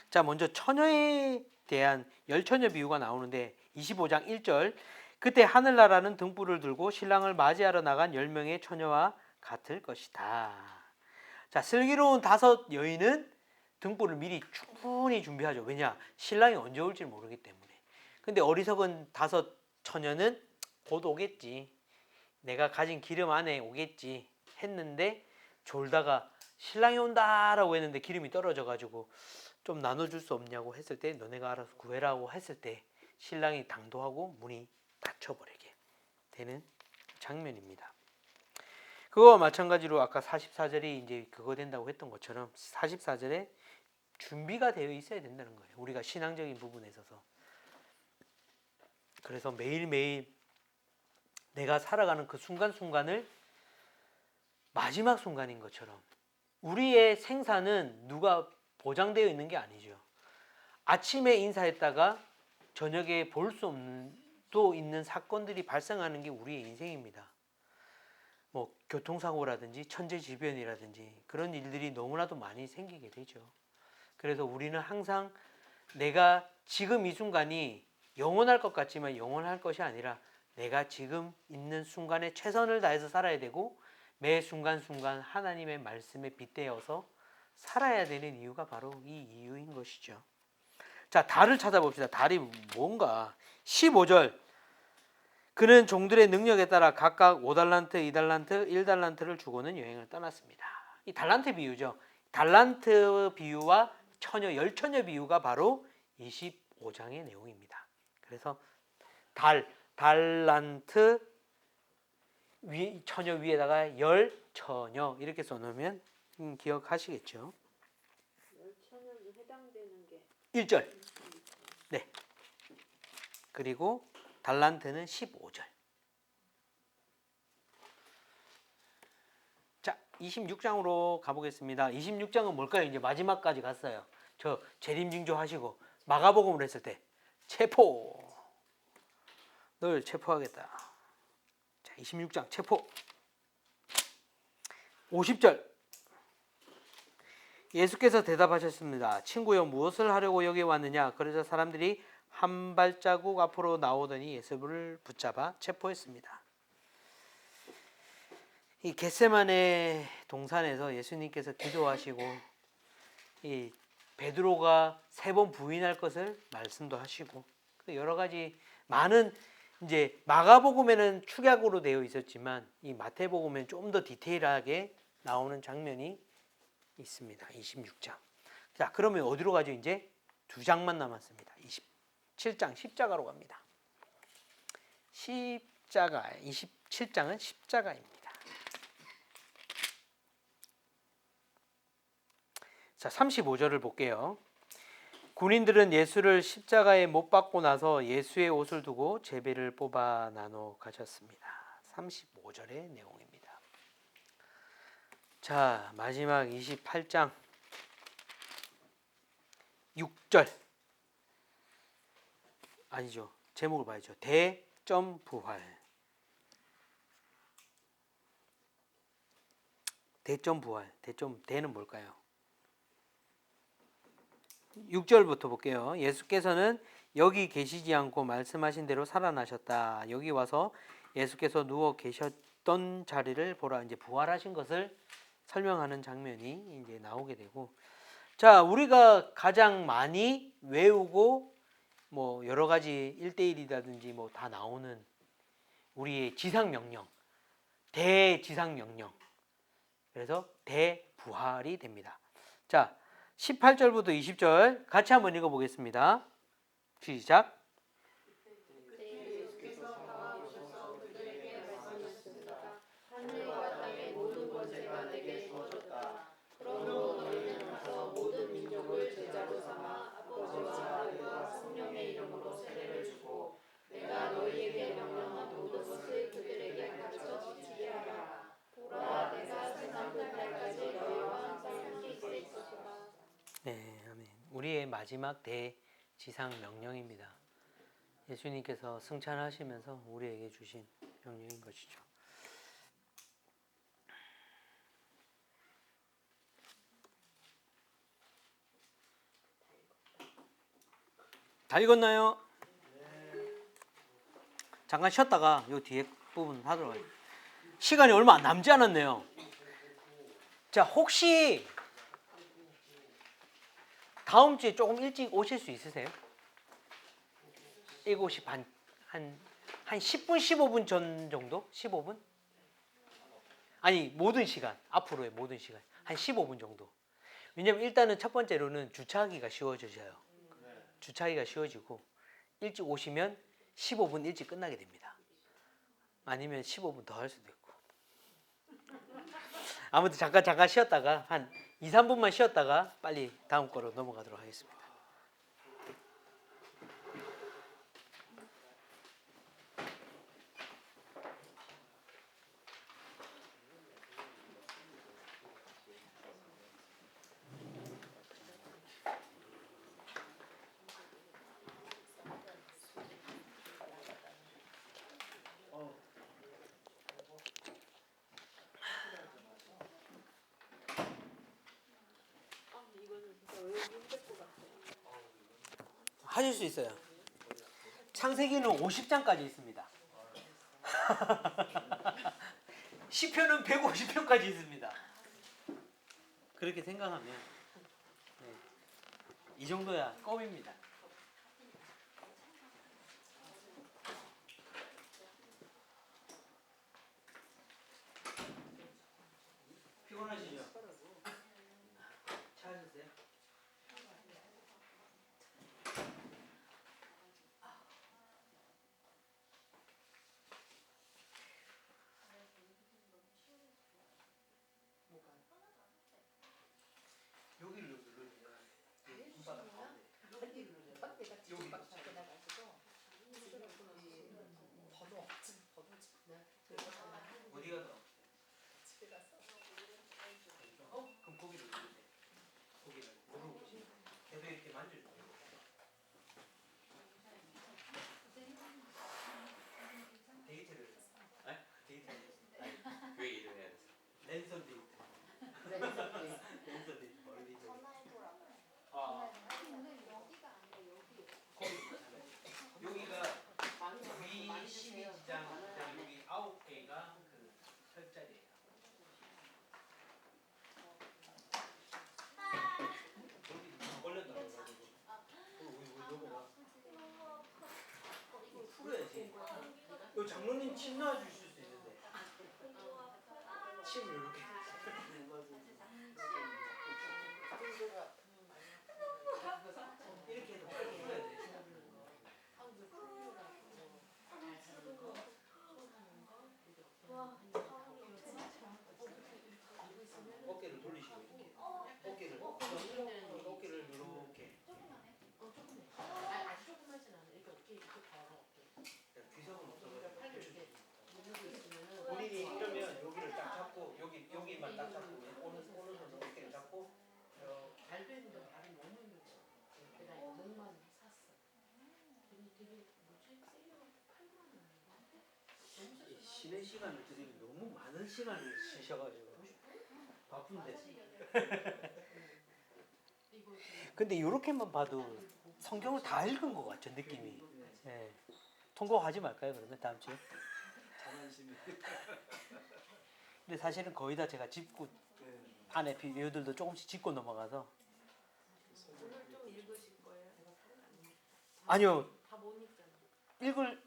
자, 먼저 처녀에 대한 열처녀 비유가 나오는데 25장 1절. 그때 하늘나라는 등불을 들고 신랑을 맞이하러 나간 10명의 처녀와 같을 것이다. 자, 슬기로운 5 여인은 등불을 미리 충분히 준비하죠. 왜냐? 신랑이 언제 올지 모르기 때문에. 근데 어리석은 5 처녀는 곧 오겠지. 내가 가진 기름 안에 오겠지 했는데 졸다가 신랑이 온다라고 했는데 기름이 떨어져가지고 좀 나눠줄 수 없냐고 했을 때 너네가 알아서 구해라고 했을 때 신랑이 당도하고 문이 닫혀버리게 되는 장면입니다. 그거와 마찬가지로 아까 44절이 이제 그거 된다고 했던 것처럼 44절에 준비가 되어 있어야 된다는 거예요. 우리가 신앙적인 부분에 있어서. 그래서 매일매일 내가 살아가는 그 순간순간을 마지막 순간인 것처럼 우리의 생사는 누가 보장되어 있는 게 아니죠. 아침에 인사했다가 저녁에 볼 수 없는 또 있는 사건들이 발생하는 게 우리의 인생입니다. 뭐 교통사고라든지 천재지변이라든지 그런 일들이 너무나도 많이 생기게 되죠. 그래서 우리는 항상 내가 지금 이 순간이 영원할 것 같지만 영원할 것이 아니라 내가 지금 있는 순간에 최선을 다해서 살아야 되고 매 순간순간 하나님의 말씀에 빗대어서 살아야 되는 이유가 바로 이 이유인 것이죠. 자, 달을 찾아봅시다. 달이 뭔가. 15절. 그는 종들의 능력에 따라 각각 5달란트, 2달란트, 1달란트를 주고는 여행을 떠났습니다. 이 달란트 비유죠. 달란트 비유와 열처녀 비유가 바로 25장의 내용입니다. 그래서 달란트 처녀 위에다가 열처녀 이렇게 써놓으면 기억하시겠죠. 열처녀에 해당되는 게 1절. 네. 그리고 달란트는 15절. 자, 26장으로 가보겠습니다. 26장은 뭘까요? 이제 마지막까지 갔어요. 저 재림징조 하시고 마가복음을 했을 때 체포. 널 체포하겠다. 자, 26장 체포. 50절. 예수께서 대답하셨습니다. 친구여, 무엇을 하려고 여기 왔느냐? 그러자 사람들이 한 발자국 앞으로 나오더니 예수를 붙잡아 체포했습니다. 이 겟세마네 동산에서 예수님께서 기도하시고 이 베드로가 3번 부인할 것을 말씀도 하시고 여러 가지 많은 이제 마가복음에는 축약으로 되어 있었지만 이 마태복음에는 좀 더 디테일하게 나오는 장면이 있습니다. 26장. 자, 그러면 어디로 가죠? 이제 2장만 남았습니다. 27장 십자가로 갑니다. 십자가 27장은 십자가입니다. 자, 35절을 볼게요. 군인들은 예수를 십자가에 못 박고 나서 예수의 옷을 두고 제비를 뽑아 나눠 가졌습니다. 35절의 내용입니다. 자, 마지막 28장 6절. 아니죠. 제목을 봐야죠. 대점부활. 대점부활. 대는 뭘까요? 6절부터 볼게요. 예수께서는 여기 계시지 않고 말씀하신 대로 살아나셨다. 여기 와서 예수께서 누워 계셨던 자리를 보라. 이제 부활하신 것을 설명하는 장면이 이제 나오게 되고, 자, 우리가 가장 많이 외우고 뭐 여러 가지 1대1이라든지 뭐 다 나오는 우리의 지상 명령, 대지상 명령. 그래서 대부활이 됩니다. 자, 18절부터 20절 같이 한번 읽어보겠습니다. 시작. 하늘과 땅의 모든 권세가 내게 주어졌다. 그러므로 너희는 가서 모든 민족을 제자로 삼아 아버지와 아들과 성령의 이름으로 세례를 주고 내가 너희에게 명령한 모든 것을 그들에게 가르쳐 지키게 하라. 보라, 내가 세상 끝날까지 너희와 항상 함께 있으리라. 네, 아멘. 우리의 마지막 대지상 명령입니다. 예수님께서 승천하시면서 우리에게 주신 명령인 것이죠. 다 읽었나요? 잠깐 쉬었다가 요 뒤에 부분 하도록 하겠습니다. 시간이 얼마 남지 않았네요. 자, 혹시 다음 주에 조금 일찍 오실 수 있으세요? 7시 반, 한 10분, 15분 전 정도? 15분? 아니, 모든 시간, 앞으로의 모든 시간. 한 15분 정도. 왜냐면 일단은 첫 번째로는 주차하기가 쉬워져요. 주차하기가 쉬워지고, 일찍 오시면 15분 일찍 끝나게 됩니다. 아니면 15분 더 할 수도 있고. 아무튼 잠깐 쉬었다가, 한 2, 3분만 쉬었다가 빨리 다음 거로 넘어가도록 하겠습니다. 하실 수 있어요. 창세기는 50장까지 있습니다. 시편은 150편까지 있습니다. 그렇게 생각하면 이 정도야 껌입니다. 피곤하시죠? 찾으세요? 여기를 눌러주세요. 손바닥 가운데. 여기. 어디가 더? 그럼 거기를 누르세요. 거기를 누르고 계속 이렇게 만져주세요. 데이트를 왜 일을 해야 됐어? 랜선 데이트. 랜선 데이트. 머리 데이트. 아, 거기 여기가 위 12지장, 여기 9개가 그 혈자리예요. 여기 걸렸다고 가지고 우리 넘어가. 이거 풀어야지. 요 장로님 침 놔주실 수 있는데. 침을 이렇게. 이렇게 해서 빨리 풀어야 돼. 어깨를 돌리시고 이렇게. 어깨를 이렇게. 쉬는 시간을 드리면 너무 많은 시간을 쉬셔가지고 바쁜데. 근데 이렇게만 봐도 성경을 다 읽은 것 같죠, 느낌이. 네. 통곡하지 말까요, 그러면 다음 주에? 근데 사실은 거의 다 제가 짚고 안에 비유들도 조금씩 짚고 넘어가서. 오늘 좀 읽으실 거예요? 아니요. 다 못 읽잖아. 읽을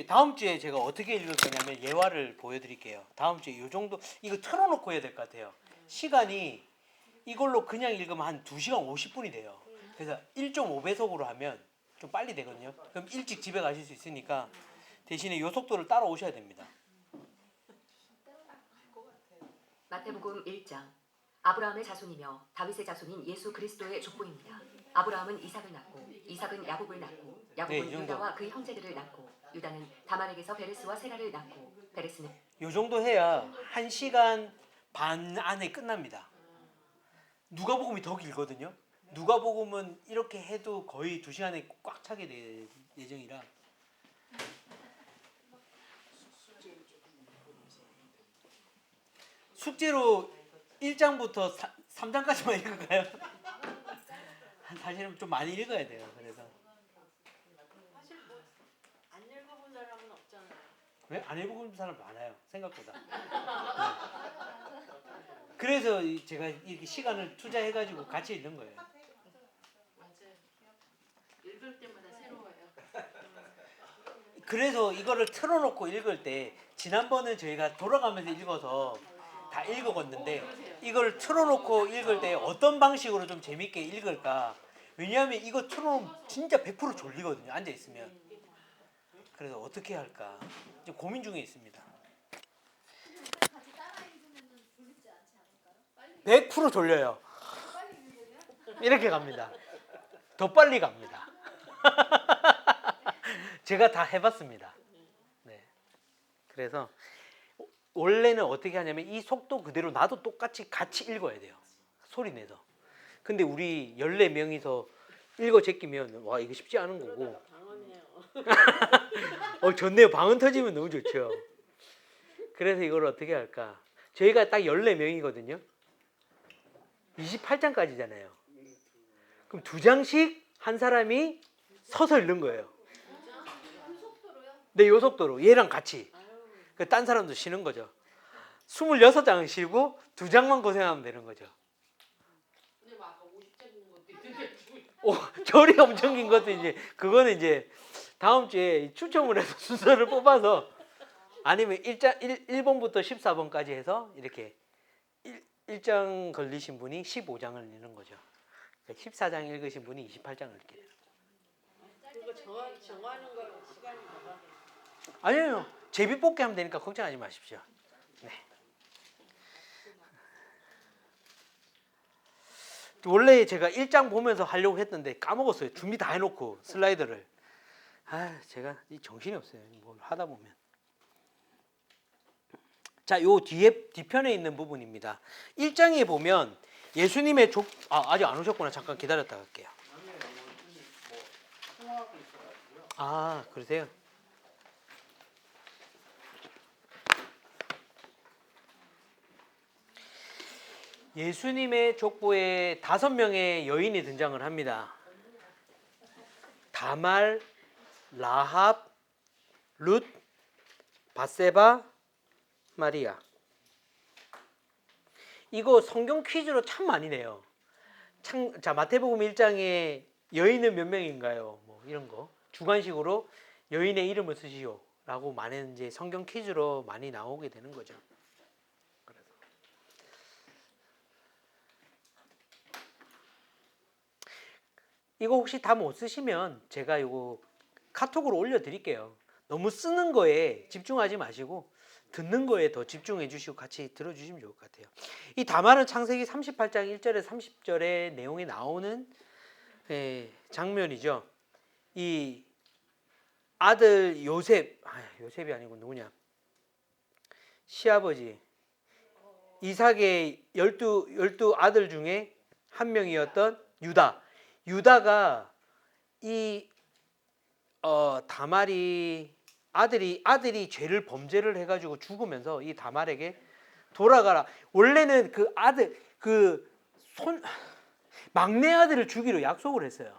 다음 주에 제가 어떻게 읽을 거냐면 예화를 보여드릴게요. 다음 주에 요 정도 이거 틀어놓고 해야 될 것 같아요. 시간이 이걸로 그냥 읽으면 한 2시간 50분이 돼요. 그래서 1.5배속으로 하면 좀 빨리 되거든요. 그럼 일찍 집에 가실 수 있으니까 대신에 요 속도를 따라오셔야 됩니다. 마태복음 1장. 아브라함의 자손이며 다윗의 자손인 예수 그리스도의 족보입니다. 아브라함은 이삭을 낳고 이삭은 야곱을 낳고 네, 야곱은 이 정도. 유다와 그의 형제들을 낳고 유다는 다말에게서 베레스와 세라를 낳고 베레스는 요 정도 해야 1시간 반 안에 끝납니다. 누가복음이 더 길거든요. 누가복음은 이렇게 해도 거의 2시간에 꽉 차게 될 예정이라. 숙제로 1장부터 3장까지만 읽을까요? 사실은 좀 많이 읽어야 돼요. 그래서 사실 뭐 안 읽어본 사람은 없잖아요. 왜? 안 읽어본 사람 많아요. 생각보다. 네. 그래서 제가 이렇게 시간을 투자해가지고 같이 읽는 거예요. 맞아요. 읽을 때마다 새로워요. 그래서 이거를 틀어놓고 읽을 때 지난번은 저희가 돌아가면서 읽어서 다 읽어봤는데 이걸 틀어놓고 읽을 때 어떤 방식으로 좀 재밌게 읽을까? 왜냐하면 이거 틀어놓으면 진짜 100% 졸리거든요. 앉아있으면. 그래서 어떻게 할까? 좀 고민 중에 있습니다. 100% 졸려요. 이렇게 갑니다. 더 빨리 갑니다. 제가 다 해봤습니다. 네. 그래서 원래는 어떻게 하냐면 이 속도 그대로 나도 똑같이 같이 읽어야 돼요. 소리 내서. 근데 우리 14명이서 읽어 제끼면 와 이거 쉽지 않은 거고. 방언해요. 좋네요. 방언 터지면 너무 좋죠. 그래서 이걸 어떻게 할까? 저희가 딱 14명이거든요. 28장까지잖아요. 그럼 2장씩 한 사람이 서서 읽는 거예요. 그 속도로요? 네, 요 속도로 얘랑 같이. 딴 사람도 쉬는 거죠. 26장은 쉬고 2장만 고생하면 되는 거죠. 근데 막 아까 50장 본 것도 있는데 절이 엄청 긴 것도 이제 그거는 이제 다음 주에 추첨을 해서 순서를 뽑아서 아니면 1번부터 14번까지 해서 이렇게 1장 걸리신 분이 15장을 읽는 거죠. 14장 읽으신 분이 28장을 읽게 돼요. 그거 정하는 거는 시간이 나가. 아니요. 제비 뽑기 하면 되니까 걱정하지 마십시오. 네. 원래 제가 1장 보면서 하려고 했는데 까먹었어요. 준비 다 해놓고 슬라이드를. 제가 정신이 없어요. 뭘 하다 보면. 자, 요 뒤편에 있는 부분입니다. 1장에 보면 예수님의 아직 안 오셨구나. 잠깐 기다렸다 갈게요. 그러세요? 예수님의 족보에 5명의 여인이 등장을 합니다. 다말, 라합, 룻, 바세바, 마리아. 이거 성경 퀴즈로 참 많이 내요. 자, 마태복음 1장에 여인은 몇 명인가요? 뭐 이런 거. 주관식으로 여인의 이름을 쓰시오라고 많은 이제 성경 퀴즈로 많이 나오게 되는 거죠. 이거 혹시 다 못 쓰시면 제가 이거 카톡으로 올려드릴게요. 너무 쓰는 거에 집중하지 마시고 듣는 거에 더 집중해 주시고 같이 들어주시면 좋을 것 같아요. 이 다말은 창세기 38장 1절에 30절의 내용이 나오는 장면이죠. 이 아들 요셉이 아니고 누구냐? 시아버지 이삭의 12 아들 중에 한 명이었던 유다가 이 다말이 아들이 죄를 범죄를 해가지고 죽으면서 이 다말에게 돌아가라. 원래는 그 아들 막내 아들을 주기로 약속을 했어요.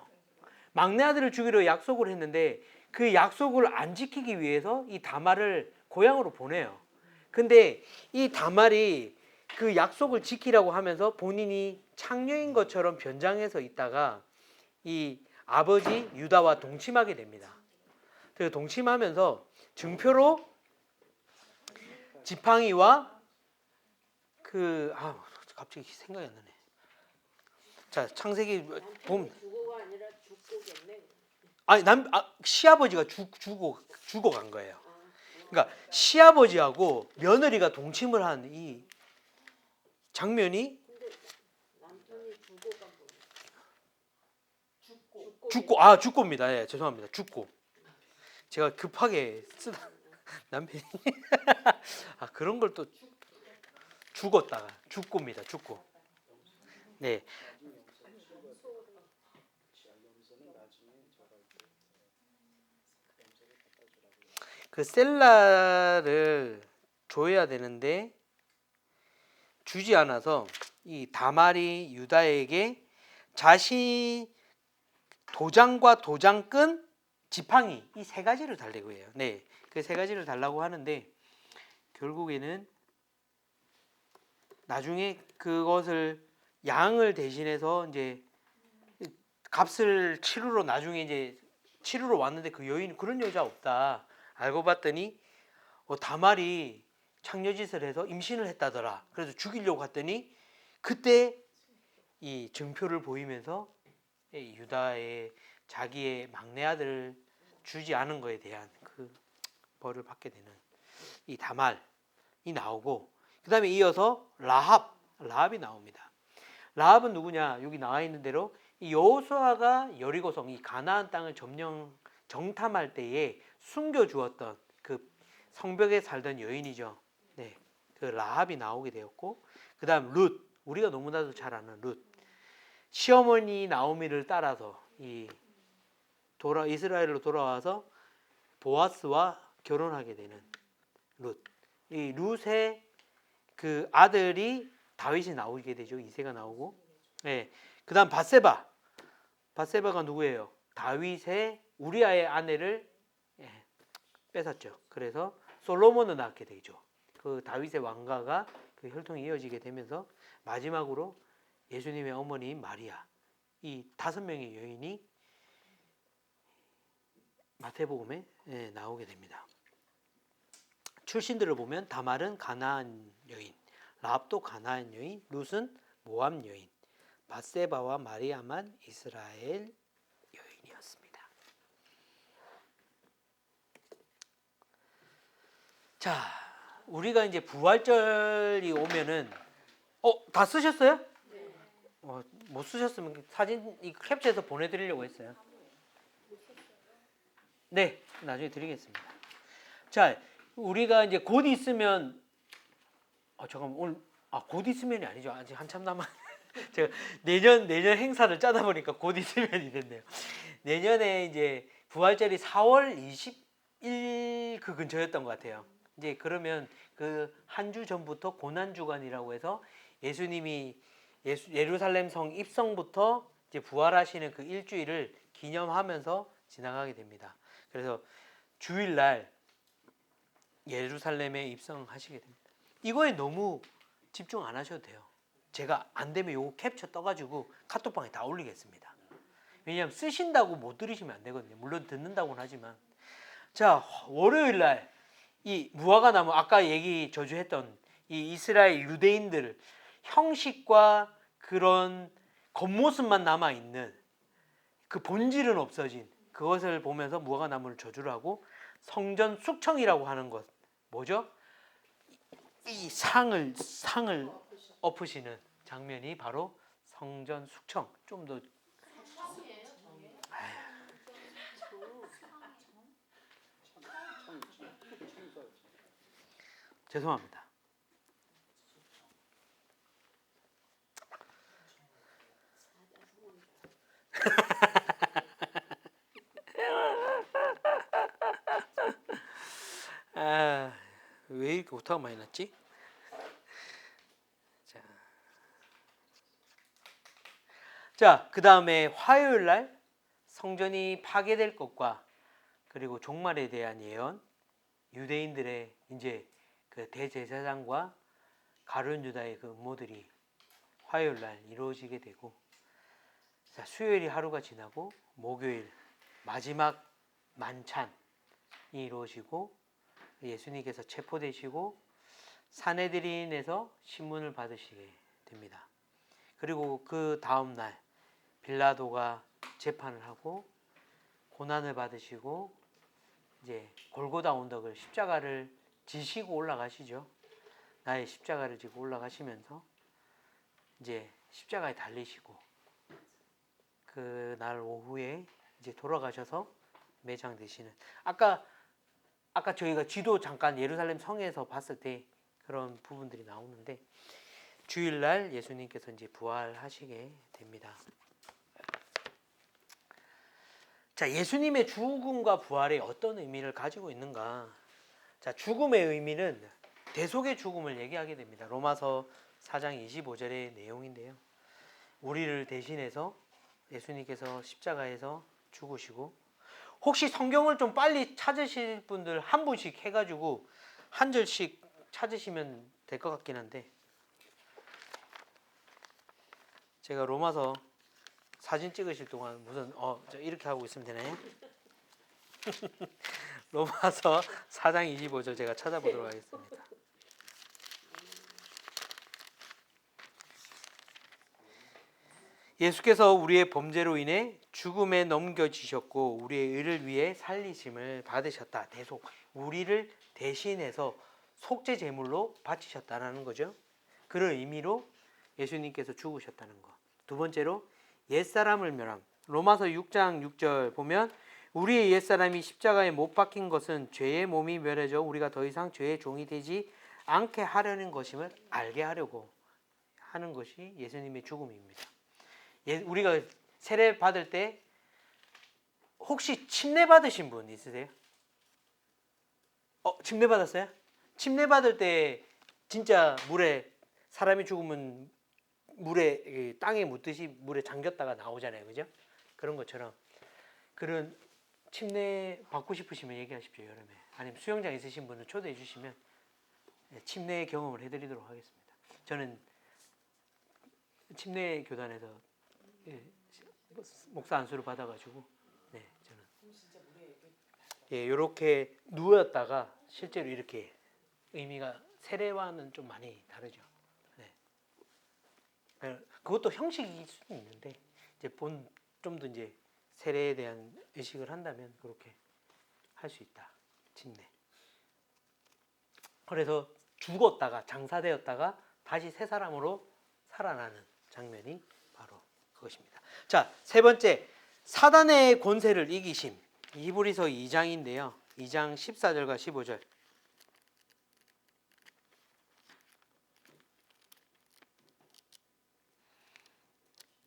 막내 아들을 주기로 약속을 했는데 그 약속을 안 지키기 위해서 이 다말을 고향으로 보내요. 근데 이 다말이 그 약속을 지키라고 하면서 본인이 창녀인 것처럼 변장해서 있다가 이 아버지 유다와 동침하게 됩니다. 그래서 동침하면서 증표로 지팡이와 갑자기 생각이 안 나네. 자, 창세기 보면 주고가 아니라 죽고겠네. 시아버지가 주고 간 거예요. 그러니까 시아버지하고 며느리가 동침을 한 이 장면이 근데 남편이 주고가 뭐야? 죽고입니다. 예, 죄송합니다. 죽고. 제가 급하게 쓰다 남편이 그런 걸 또 죽었다가 죽고입니다. 죽고. 네. 그 셀라를 줘야 되는데 주지 않아서 이 다말이 유다에게 자신 도장과 도장끈 지팡이 이 세 가지를 달라고 해요. 네, 그 세 가지를 달라고 하는데 결국에는 나중에 그것을 양을 대신해서 이제 값을 치르러 나중에 이제 치르러 왔는데 그 여인 그런 여자 없다. 알고 봤더니 다말이 창녀짓을 해서 임신을 했다더라. 그래서 죽이려고 했더니 그때 이 증표를 보이면서 유다의 자기의 막내 아들을 주지 않은 거에 대한 그 벌을 받게 되는 이 다말이 나오고 그 다음에 이어서 라합이 나옵니다. 라합은 누구냐? 여기 나와 있는 대로 이 여호수아가 여리고성 이 가나안 땅을 정탐할 때에 숨겨주었던 그 성벽에 살던 여인이죠. 네, 그 라합이 나오게 되었고 그 다음 룻 우리가 너무나도 잘 아는 룻 시어머니 나오미를 따라서 이스라엘로 돌아와서 보아스와 결혼하게 되는 룻. 이 룻의 그 아들이 다윗이 나오게 되죠. 이새가 나오고. 네. 그다음 바세바가 누구예요? 다윗의 우리아의 아내를 뺏었죠. 그래서 솔로몬을 낳게 되죠. 그 다윗의 왕가가 그 혈통이 이어지게 되면서 마지막으로 예수님의 어머니인 마리아 이 5명의 여인이 마태복음에 나오게 됩니다. 출신들을 보면 다말은 가나안 여인, 라합도 가나안 여인, 룻은 모압 여인, 바세바와 마리아만 이스라엘 여인이었습니다. 자, 우리가 이제 부활절이 오면은 다 쓰셨어요? 못 쓰셨으면 사진 캡처해서 보내드리려고 했어요. 네, 나중에 드리겠습니다. 자, 우리가 이제 곧 있으면 잠깐만 오늘 곧 있으면이 아니죠. 아직 한참 남아. 제가 내년 행사를 짜다 보니까 곧 있으면이 됐네요. 내년에 이제 부활절이 4월 20일 그 근처였던 것 같아요. 이제 그러면 그 한 주 전부터 고난 주간이라고 해서 예수님이 예루살렘 성 입성부터 이제 부활하시는 그 일주일을 기념하면서 지나가게 됩니다. 그래서 주일날 예루살렘에 입성하시게 됩니다. 이거에 너무 집중 안 하셔도 돼요. 제가 안 되면 요거 캡처 떠가지고 카톡방에 다 올리겠습니다. 왜냐하면 쓰신다고 못 들으시면 안 되거든요. 물론 듣는다고는 하지만. 자, 월요일날 이 무화과 나무 아까 얘기 저주했던 이 이스라엘 유대인들 형식과 그런 겉모습만 남아 있는 그 본질은 없어진 그것을 보면서 무화과 나무를 저주를 하고 성전 숙청이라고 하는 것 뭐죠? 이 상을 엎으시는 장면이 바로 성전 숙청. 좀 더 죄송합니다. 아, 왜 이렇게 오타가 많이 났지? 자, 그 다음에 화요일 날 성전이 파괴될 것과 그리고 종말에 대한 예언, 유대인들의 이제 그 대제사장과 가룟 유다의 그 음모들이 화요일 날 이루어지게 되고, 자, 수요일이 하루가 지나고 목요일 마지막 만찬이 이루어지고 예수님께서 체포되시고 산헤드린에서 신문을 받으시게 됩니다. 그리고 그 다음 날 빌라도가 재판을 하고 고난을 받으시고 이제 골고다 언덕을 십자가를 지시고 올라가시죠. 나의 십자가를 지고 올라가시면서 이제 십자가에 달리시고 그 날 오후에 이제 돌아가셔서 매장되시는, 아까 저희가 지도 잠깐 예루살렘 성에서 봤을 때 그런 부분들이 나오는데 주일날 예수님께서 이제 부활하시게 됩니다. 자, 예수님의 죽음과 부활이 어떤 의미를 가지고 있는가? 자, 죽음의 의미는 대속의 죽음을 얘기하게 됩니다. 로마서 4장 25절의 내용인데요. 우리를 대신해서 예수님께서 십자가에서 죽으시고, 혹시 성경을 좀 빨리 찾으실 분들 한 분씩 해가지고 한 절씩 찾으시면 될 것 같긴 한데, 제가 로마서 사진 찍으실 동안 무슨 저 이렇게 하고 있으면 되나요? 로마서 4장 25절 제가 찾아보도록 하겠습니다. 예수께서 우리의 범죄로 인해 죽음에 넘겨지셨고 우리의 의를 위해 살리심을 받으셨다. 대속, 우리를 대신해서 속죄 제물로 바치셨다는 거죠. 그런 의미로 예수님께서 죽으셨다는 것. 두 번째로 옛사람을 멸함. 로마서 6장 6절 보면 우리의 옛사람이 십자가에 못 박힌 것은 죄의 몸이 멸해져 우리가 더 이상 죄의 종이 되지 않게 하려는 것임을 알게 하려고 하는 것이 예수님의 죽음입니다. 우리가 세례 받을 때 혹시 침례 받으신 분 있으세요? 침례 받았어요? 침례 받을 때 진짜 물에, 사람이 죽으면 물에, 땅에 묻듯이 물에 잠겼다가 나오잖아요, 그죠? 그런 것처럼 그런 침례 받고 싶으시면 얘기하십시오, 여름에. 아니면 수영장 있으신 분은 초대해 주시면 침례 경험을 해드리도록 하겠습니다. 저는 침례 교단에서 목사 안수를 받아가지고, 네, 저는 이렇게 누웠다가 실제로 이렇게 의미가 세례와는 좀 많이 다르죠. 네. 그것도 형식일 수도 있는데 이제 좀 더 이제 세례에 대한 의식을 한다면 그렇게 할 수 있다. 침례. 그래서 죽었다가 장사되었다가 다시 새 사람으로 살아나는 장면이 바로 그것입니다. 자, 세 번째, 사단의 권세를 이기심. 히브리서 2장인데요. 2장 14절과 15절.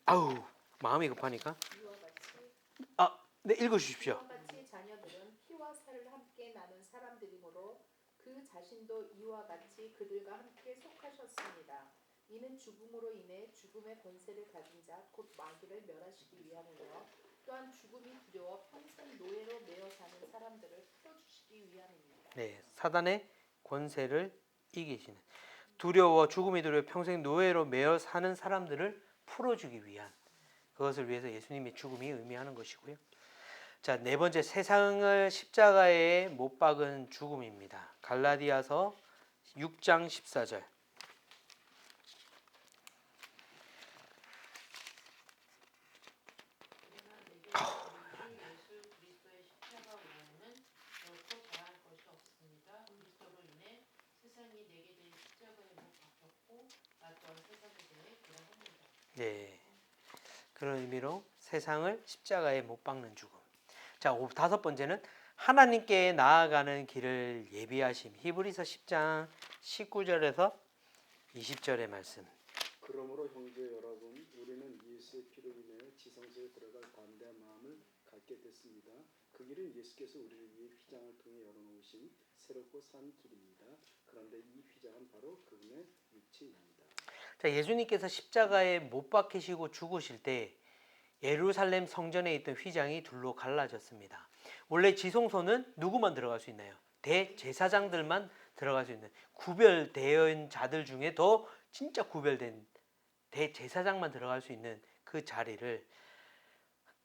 아우, 마음이 급하니까. 네, 읽어주십시오. 이와 같이 자녀들은 피와 살을 함께 나눈 사람들이므로 그 자신도 이와 같이 그들과 함께 속하셨습니다. 이는 죽음으로 인해 죽음의 권세를 가진 자 곧 마귀를 멸하시기 위함이며 또한 죽음이 두려워 평생 노예로 매어 사는 사람들을 풀어주시기 위함입니다. 네, 사단의 권세를 이기시는, 두려워 죽음이 두려워 평생 노예로 매어 사는 사람들을 풀어주기 위한, 그것을 위해서 예수님의 죽음이 의미하는 것이고요. 자, 네 번째, 세상을 십자가에 못 박은 죽음입니다. 갈라디아서 6장 14절. 네, 그런 의미로 세상을 십자가에 못 박는 죽음. 자, 다섯 번째는 하나님께 나아가는 길을 예비하심. 히브리서 10장 19절에서 20절의 말씀. 그러므로 형제 여러분, 우리는 예수의 피로 인하여 지성소에 들어갈 담대한 마음을 갖게 됐습니다. 그 길은 예수께서 우리를 위해 휘장을 통해 열어놓으신 새롭고 산 길입니다. 그런데 이 휘장은 바로 그분의 육체입니다. 자, 예수님께서 십자가에 못 박히시고 죽으실 때 예루살렘 성전에 있던 휘장이 둘로 갈라졌습니다. 원래 지성소는 누구만 들어갈 수 있나요? 대제사장들만 들어갈 수 있는, 구별된 자들 중에 더 진짜 구별된 대제사장만 들어갈 수 있는 그 자리를,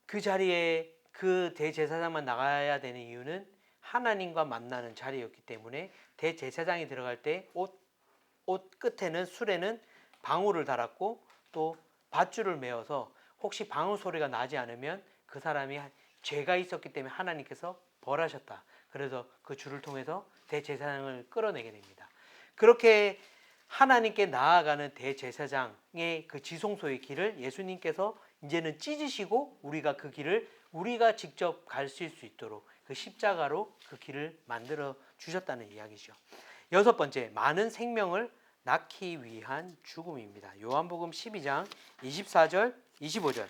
그 자리에 그 대제사장만 나가야 되는 이유는 하나님과 만나는 자리였기 때문에 대제사장이 들어갈 때 옷 끝에는 술에는 방울을 달았고 또 밧줄을 메어서 혹시 방울 소리가 나지 않으면 그 사람이 죄가 있었기 때문에 하나님께서 벌하셨다. 그래서 그 줄을 통해서 대제사장을 끌어내게 됩니다. 그렇게 하나님께 나아가는 대제사장의 그 지성소의 길을 예수님께서 이제는 찢으시고 우리가 그 길을 우리가 직접 갈 수 있도록 그 십자가로 그 길을 만들어 주셨다는 이야기죠. 여섯 번째, 많은 생명을 낳기 위한 죽음입니다. 요한복음 12장 24절 25절.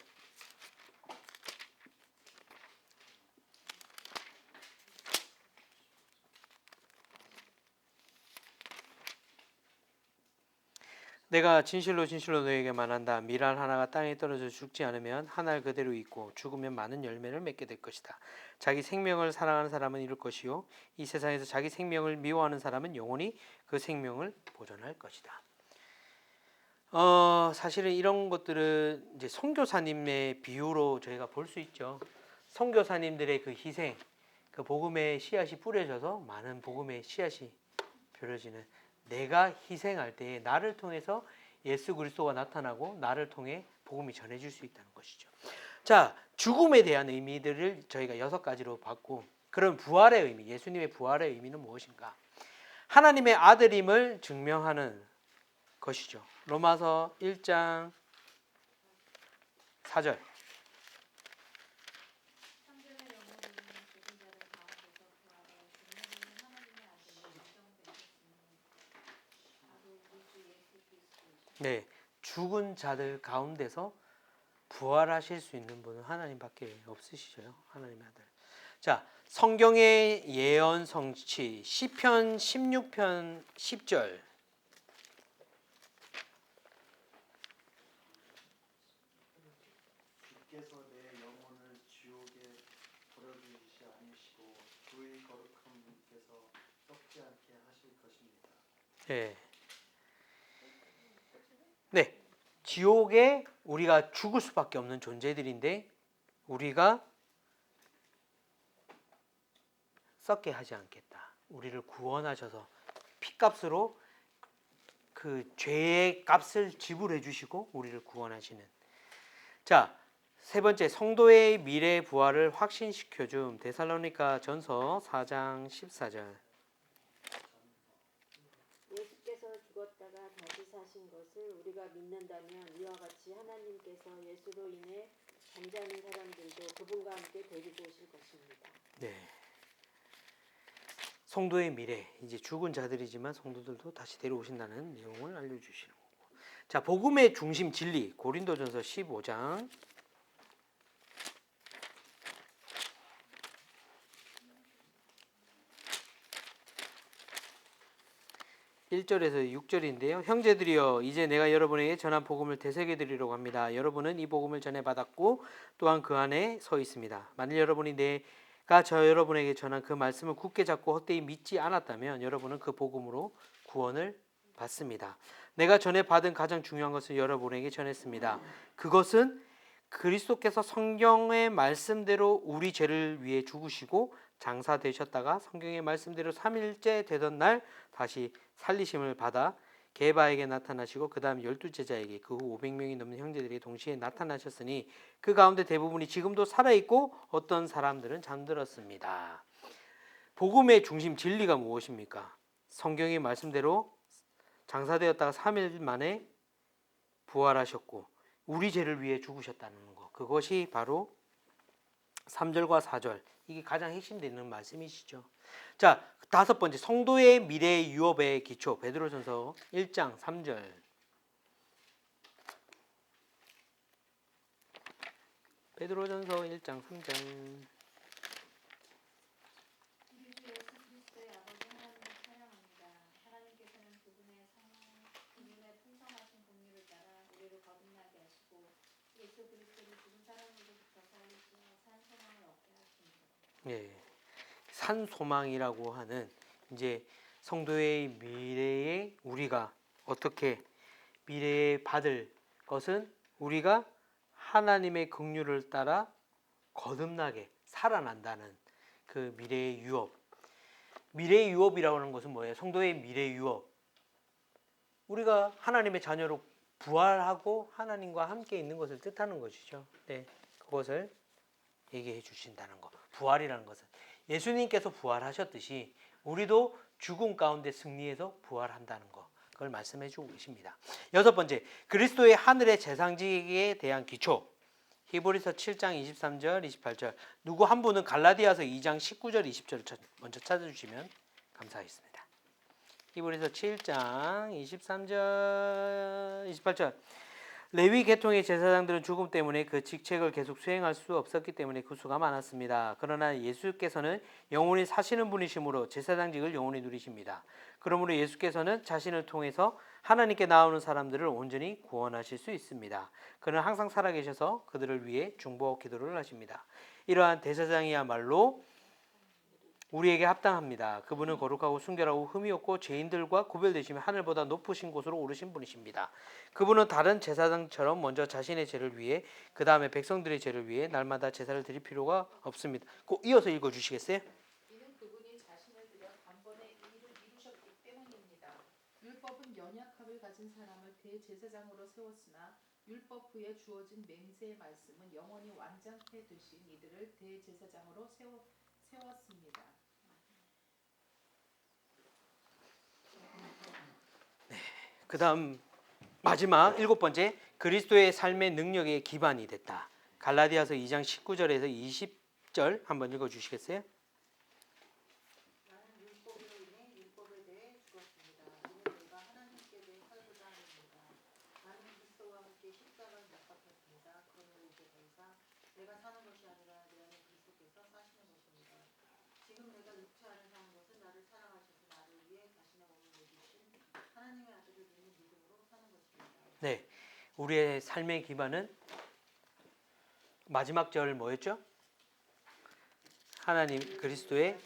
내가 진실로 진실로 너에게 말한다. 밀알 하나가 땅에 떨어져 죽지 않으면 한 알 그대로 있고 죽으면 많은 열매를 맺게 될 것이다. 자기 생명을 사랑하는 사람은 잃을 것이요 이 세상에서 자기 생명을 미워하는 사람은 영원히 그 생명을 보존할 것이다. 사실은 이런 것들은 이제 선교사님의 비유로 저희가 볼 수 있죠. 선교사님들의 그 희생, 그 복음의 씨앗이 뿌려져서 많은 복음의 씨앗이 벼려지는, 내가 희생할 때 나를 통해서 예수 그리스도가 나타나고 나를 통해 복음이 전해질 수 있다는 것이죠. 자, 죽음에 대한 의미들을 저희가 6가지로 봤고, 그럼 부활의 의미, 예수님의 부활의 의미는 무엇인가? 하나님의 아들임을 증명하는 것이죠. 로마서 1장 4절. 네, 죽은 자들 가운데서 부활하실 수 있는 분은 하나님밖에 없으시죠. 하나님의 아들. 자, 성경의 예언 성취 시편 16편 10절. 주께서 내 영혼을 지옥에 버려두시지 아니시고 주의 거룩한 분께서 썩지 않게 하실 것입니다. 네. 네, 지옥에 우리가 죽을 수밖에 없는 존재들인데 우리가 썩게 하지 않겠다. 우리를 구원하셔서 피값으로 그 죄의 값을 지불해 주시고 우리를 구원하시는. 자, 세 번째, 성도의 미래 부활을 확신시켜 줌 데살로니가 전서 4장 14절. 예수께서 죽었다가 다시 사신 것을 우리가 믿는다면 이와 같이 하나님께서 예수로 인해 잠자는 사람들도 그분과 함께 데리고 오실 것입니다. 네. 성도의 미래, 이제 죽은 자들이지만 성도들도 다시 데려오신다는 내용을 알려주시는 거고. 자, 복음의 중심 진리 고린도전서 15장 1절에서 6절인데요. 형제들이여, 이제 내가 여러분에게 전한 복음을 되새겨 드리려고 합니다. 여러분은 이 복음을 전해 받았고 또한 그 안에 서 있습니다. 만일 여러분이 내가 여러분에게 전한 그 말씀을 굳게 잡고 헛되이 믿지 않았다면 여러분은 그 복음으로 구원을 받습니다. 내가 전해 받은 가장 중요한 것을 여러분에게 전했습니다. 그것은 그리스도께서 성경의 말씀대로 우리 죄를 위해 죽으시고 장사되셨다가 성경의 말씀대로 3일째 되던 날 다시 살리심을 받아 게바에게 나타나시고 그 다음 12제자에게 그 후 500명이 넘는 형제들이 동시에 나타나셨으니 그 가운데 대부분이 지금도 살아있고 어떤 사람들은 잠들었습니다. 복음의 중심 진리가 무엇입니까? 성경의 말씀대로 장사되었다가 3일 만에 부활하셨고 우리 죄를 위해 죽으셨다는 것, 그것이 바로 3절과 4절, 이게 가장 핵심되는 말씀이시죠. 자, 다섯 번째, 성도의 미래 유업의 기초 베드로전서 1장 3절. 베드로전서 1장 3절. 우리 주 예수 그리스도의 아버지 예, 산 소망이라고 하는 이제 성도의 미래에 우리가 어떻게 미래에 받을 것은 우리가 하나님의 긍휼을 따라 거듭나게 살아난다는 그 미래의 유업. 미래의 유업이라고 하는 것은 뭐예요? 성도의 미래의 유업. 우리가 하나님의 자녀로 부활하고 하나님과 함께 있는 것을 뜻하는 것이죠. 네, 그것을 얘기해 주신다는 것. 부활이라는 것은 예수님께서 부활하셨듯이 우리도 죽음 가운데 승리해서 부활한다는 것. 그걸 말씀해 주고 계십니다. 여섯 번째, 그리스도의 하늘의 재상직에 대한 기초. 히브리서 7장 23절 28절. 누구 한 분은 갈라디아서 2장 19절 20절을 먼저 찾아주시면 감사하겠습니다. 히브리서 7장 23절 28절. 레위 계통의 제사장들은 죽음 때문에 그 직책을 계속 수행할 수 없었기 때문에 그 수가 많았습니다. 그러나 예수께서는 영원히 사시는 분이시므로 제사장직을 영원히 누리십니다. 그러므로 예수께서는 자신을 통해서 하나님께 나오는 사람들을 온전히 구원하실 수 있습니다. 그는 항상 살아계셔서 그들을 위해 중보 기도를 하십니다. 이러한 대제사장이야말로 우리에게 합당합니다. 그분은 거룩하고 순결하고 흠이 없고 죄인들과 구별되시며 하늘보다 높으신 곳으로 오르신 분이십니다. 그분은 다른 제사장처럼 먼저 자신의 죄를 위해 그 다음에 백성들의 죄를 위해 날마다 제사를 드릴 필요가 없습니다. 꼭 이어서 읽어주시겠어요? 이는 그분이 자신을 들여 단번에 이루셨기 때문입니다. 율법은 연약함을 가진 사람을 대제사장으로 세웠으나 율법 후에 주어진 맹세의 말씀은 영원히 완전케 되신 이들을 대제사장으로 세웠습니다. 그 다음 마지막 일곱 번째, 그리스도의 삶의 능력의 기반이 됐다. 갈라디아서 2장 19절에서 20절 한번 읽어주시겠어요? 나는 율법으로 인해 율법에 대해 죽었습니다. 이는 내가 하나님께 대해 살고자 합니다. 나는 그리스도와 함께 십자가를 못 박혔습니다. 그러므로 이제 더 이상 내가 사는 것이 아니라 내 안에 그리스도께서 사시는 것입니다. 지금 내가 육체 안에 사는 것은 나를 사랑하셔서 나를 위해 자신의 몸을 내주신 하나님의 아들을 믿는 믿음으로 사는 것입니다. 네, 우리의 삶의 기반은 마지막 절 뭐였죠? 하나님 그리스도의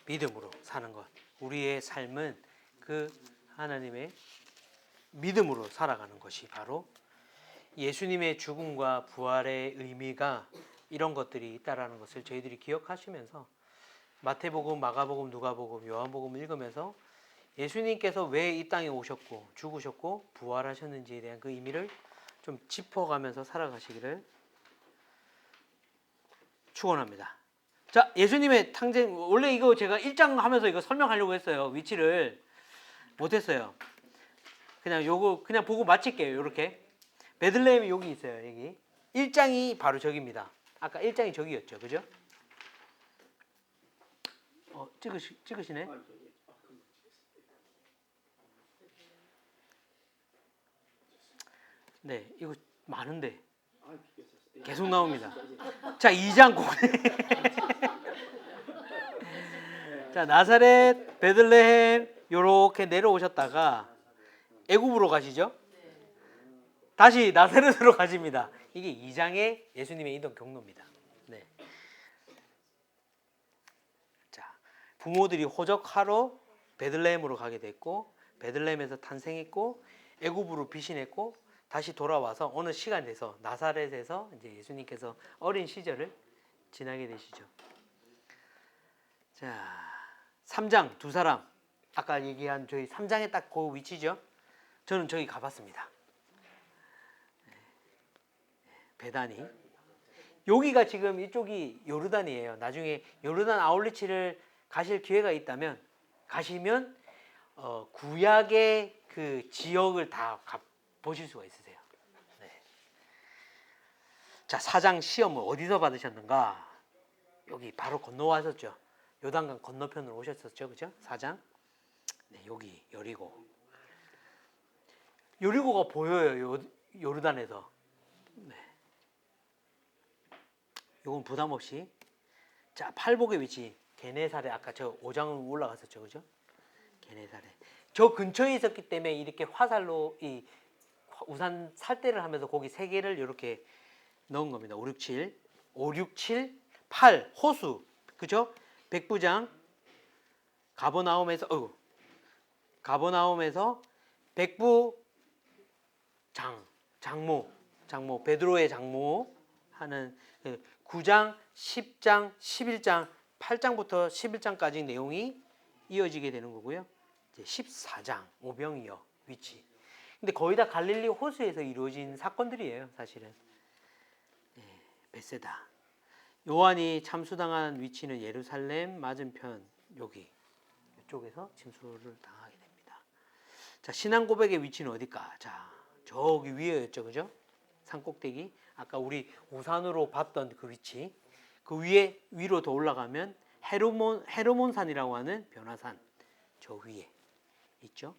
믿음으로 사는 것. 우리의 삶은 그 하나님의 믿음으로 살아가는 것이 바로 예수님의 죽음과 부활의 의미가 이런 것들이 있다라는 것을 저희들이 기억하시면서 마태복음, 마가복음, 누가복음, 요한복음을 읽으면서 예수님께서 왜 이 땅에 오셨고 죽으셨고 부활하셨는지에 대한 그 의미를 좀 짚어가면서 살아가시기를 축원합니다. 자, 예수님의 탄생, 원래 이거 제가 1장 하면서 이거 설명하려고 했어요. 위치를 못했어요. 그냥 요거 그냥 보고 마칠게요. 이렇게 베들레헴이 여기 있어요. 여기 1장이 바로 저기입니다. 아까 1장이 저기였죠, 그죠? 찍으시네. 네, 이거 많은데 계속 나옵니다. 자, 2장 고대. 자, 나사렛, 베들레헴 요렇게 내려오셨다가 애굽으로 가시죠. 다시 나사렛으로 가십니다. 이게 2장의 예수님의 이동 경로입니다. 네. 자, 부모들이 호적하러 베들레헴으로 가게 됐고 베들레헴에서 탄생했고 애굽으로 피신했고 다시 돌아와서 어느 시간 돼서 나사렛에서 이제 예수님께서 어린 시절을 지나게 되시죠. 자, 3장 두 사람 아까 얘기한 저희 3장에 딱 그 위치죠. 저는 저기 가봤습니다. 베다니. 여기가 지금 이쪽이 요르단이에요. 나중에 요르단 아울리치를 가실 기회가 있다면 가시면 구약의 그 지역을 다 보실 수가 있으세요. 네. 자, 4장 시험을 어디서 받으셨는가? 여기 바로 건너와셨죠. 요단강 건너편으로 오셨었죠, 그죠? 4장. 네, 여기 여리고. 여리고가 보여요, 요르단에서. 네. 요건 부담 없이. 자, 팔복의 위치. 게네사렛 아까 저 5장은 올라갔었죠, 그죠? 게네사렛. 저 근처에 있었기 때문에 이렇게 화살로 이 우산 살대를 하면서 거기 세 개를 이렇게 넣은 겁니다. 5, 6, 7, 8 호수, 그죠? 백부장 가버나움에서 백부 장모 베드로의 장모 하는 9장, 10장, 11장, 8장부터 11장까지 내용이 이어지게 되는 거고요. 이제 14장 오병이어 위치. 근데 거의 다 갈릴리 호수에서 이루어진 사건들이에요, 사실은. 베세다. 요한이 참수당한 위치는 예루살렘 맞은편 이쪽에서 침수를 당하게 됩니다. 자, 신앙 고백의 위치는 어딜까? 자, 저기 위에였죠, 그죠? 산꼭대기. 아까 우리 우산으로 봤던 그 위치. 그 위로 더 올라가면 헤르몬산이라고 하는 변화산. 저 위에 있죠.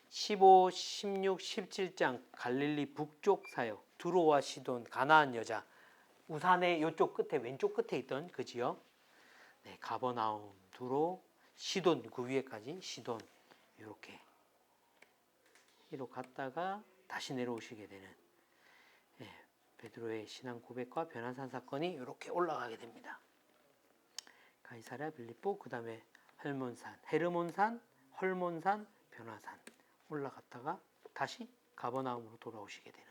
15, 16, 17장 갈릴리 북쪽 사역. 두로와 시돈 가나안 여자. 우산의 이쪽 끝에 왼쪽 끝에 있던 그 지역. 네, 가버나움, 두로, 시돈 그 위에까지 시돈 이렇게 갔다가 다시 내려오시게 되는 베드로의 신앙 고백과 변화산 사건이 이렇게 올라가게 됩니다. 가이사랴 빌립보, 그 다음에 헤르몬산, 헐몬산, 변화산 올라갔다가 다시 가버나움으로 돌아오시게 되는.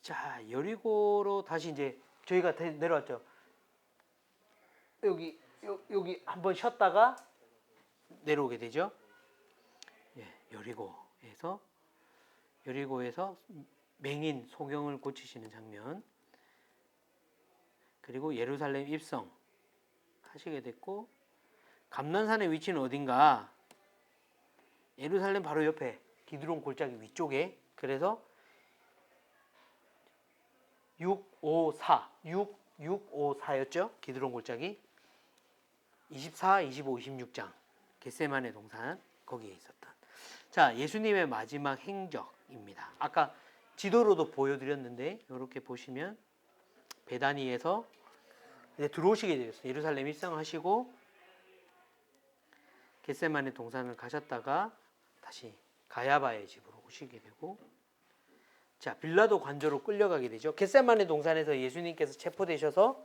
자, 여리고로 다시 이제 저희가 내려왔죠. 여기 한번 쉬었다가 내려오게 되죠. 여리고에서 맹인 소경을 고치시는 장면. 그리고 예루살렘 입성 하시게 됐고, 감난산의 위치는 어딘가? 예루살렘 바로 옆에 기드론 골짜기 위쪽에. 그래서 654였죠. 기드론 골짜기 24, 25, 26장 겟세마네 동산 거기에 있었던. 자, 예수님의 마지막 행적입니다. 아까 지도로도 보여드렸는데 이렇게 보시면 베다니에서 이제 들어오시게 되었어요. 예루살렘 입성하시고 겟세마네 동산을 가셨다가 다시 가야바의 집으로 오시게 되고, 자, 빌라도 관저로 끌려가게 되죠. 겟세마네 동산에서 예수님께서 체포되셔서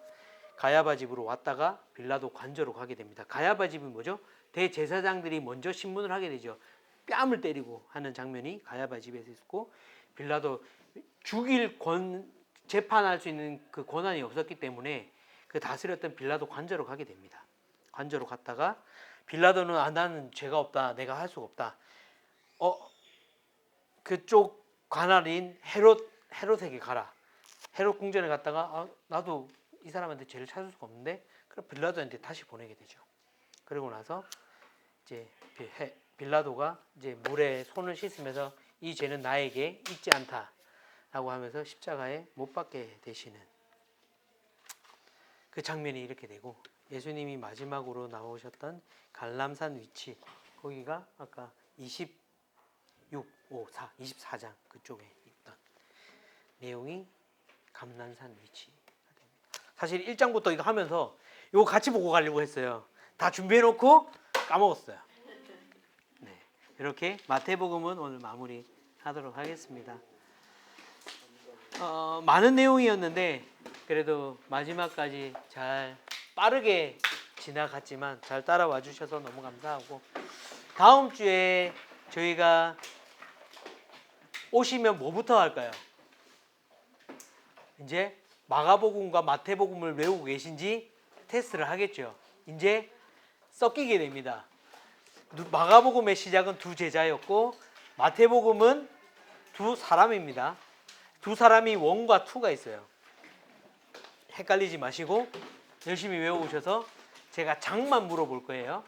가야바 집으로 왔다가 빌라도 관저로 가게 됩니다. 가야바 집은 뭐죠? 대제사장들이 먼저 신문을 하게 되죠. 뺨을 때리고 하는 장면이 가야바 집에서 있었고, 빌라도 재판할 수 있는 그 권한이 없었기 때문에 그 다스렸던 빌라도 관저로 가게 됩니다. 관저로 갔다가 빌라도는 나는 죄가 없다, 내가 할 수가 없다. 그쪽 관할인 헤롯에게 가라. 헤롯 궁전에 갔다가 나도 이 사람한테 죄를 찾을 수가 없는데, 그럼 빌라도한테 다시 보내게 되죠. 그러고 나서 이제 빌라도가 이제 물에 손을 씻으면서 이 죄는 나에게 있지 않다라고 하면서 십자가에 못 박게 되시는 그 장면이 이렇게 되고, 예수님이 마지막으로 나오셨던 갈람산 위치, 거기가 아까 24장 그쪽에 있던 내용이 감난산 위치가 됩니다. 사실 1장부터 이거 하면서 이거 같이 보고 가려고 했어요. 다 준비해놓고 까먹었어요. 네, 이렇게 마태복음은 오늘 마무리하도록 하겠습니다. 많은 내용이었는데 그래도 마지막까지 잘 빠르게 지나갔지만 잘 따라와 주셔서 너무 감사하고, 다음 주에 저희가 오시면 뭐부터 할까요? 이제 마가복음과 마태복음을 외우고 계신지 테스트를 하겠죠. 이제 섞이게 됩니다. 마가복음의 시작은 두 제자였고 마태복음은 두 사람입니다. 두 사람이 1과 2가 있어요. 헷갈리지 마시고 열심히 외워오셔서 제가 장만 물어볼 거예요.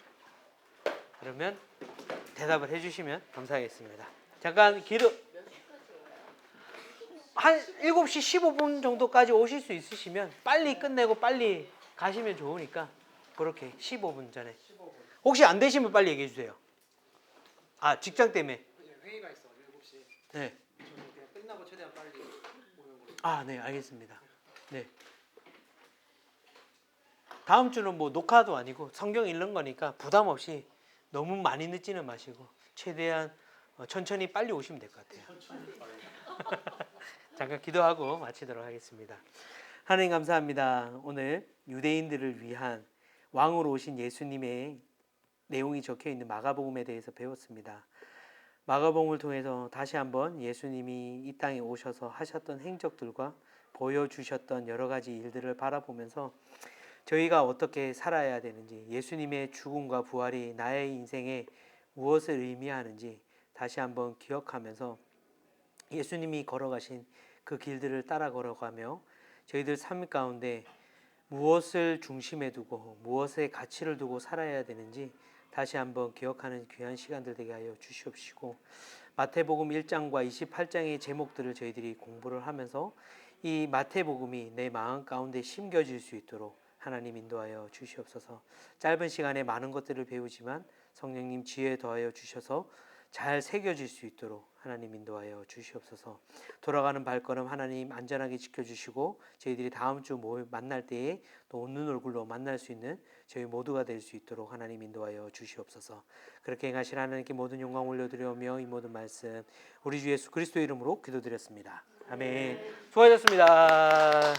그러면 대답을 해주시면 감사하겠습니다. 잠깐 한 7시 15분 정도까지 오실 수 있으시면 빨리 끝내고 빨리 가시면 좋으니까 그렇게 15분 전에. 혹시 안 되시면 빨리 얘기해 주세요. 직장 때문에. 회의가 있어 7시에. 네. 저는 그냥 끝나고 최대한 빨리 오는 걸로. 네, 알겠습니다. 네. 다음 주는 뭐 녹화도 아니고 성경 읽는 거니까 부담 없이 너무 많이 늦지는 마시고 최대한 천천히 빨리 오시면 될 것 같아요. 잠깐 기도하고 마치도록 하겠습니다. 하나님 감사합니다. 오늘 유대인들을 위한 왕으로 오신 예수님의 내용이 적혀 있는 마가복음에 대해서 배웠습니다. 마가복음을 통해서 다시 한번 예수님이 이 땅에 오셔서 하셨던 행적들과 보여주셨던 여러 가지 일들을 바라보면서 저희가 어떻게 살아야 되는지, 예수님의 죽음과 부활이 나의 인생에 무엇을 의미하는지 다시 한번 기억하면서 예수님이 걸어가신 그 길들을 따라 걸어가며 저희들 삶 가운데 무엇을 중심에 두고 무엇의 가치를 두고 살아야 되는지 다시 한번 기억하는 귀한 시간들 되게 하여 주시옵시고, 마태복음 1장과 28장의 제목들을 저희들이 공부를 하면서 이 마태복음이 내 마음 가운데 심겨질 수 있도록 하나님 인도하여 주시옵소서. 짧은 시간에 많은 것들을 배우지만 성령님 지혜 더하여 주셔서 잘 새겨질 수 있도록 하나님 인도하여 주시옵소서. 돌아가는 발걸음 하나님 안전하게 지켜주시고 저희들이 다음 주 만날 때에 또 웃는 얼굴로 만날 수 있는 저희 모두가 될 수 있도록 하나님 인도하여 주시옵소서. 그렇게 행하실 하나님께 모든 영광 올려드리며 이 모든 말씀 우리 주 예수 그리스도의 이름으로 기도드렸습니다. 아멘. 수고하셨습니다.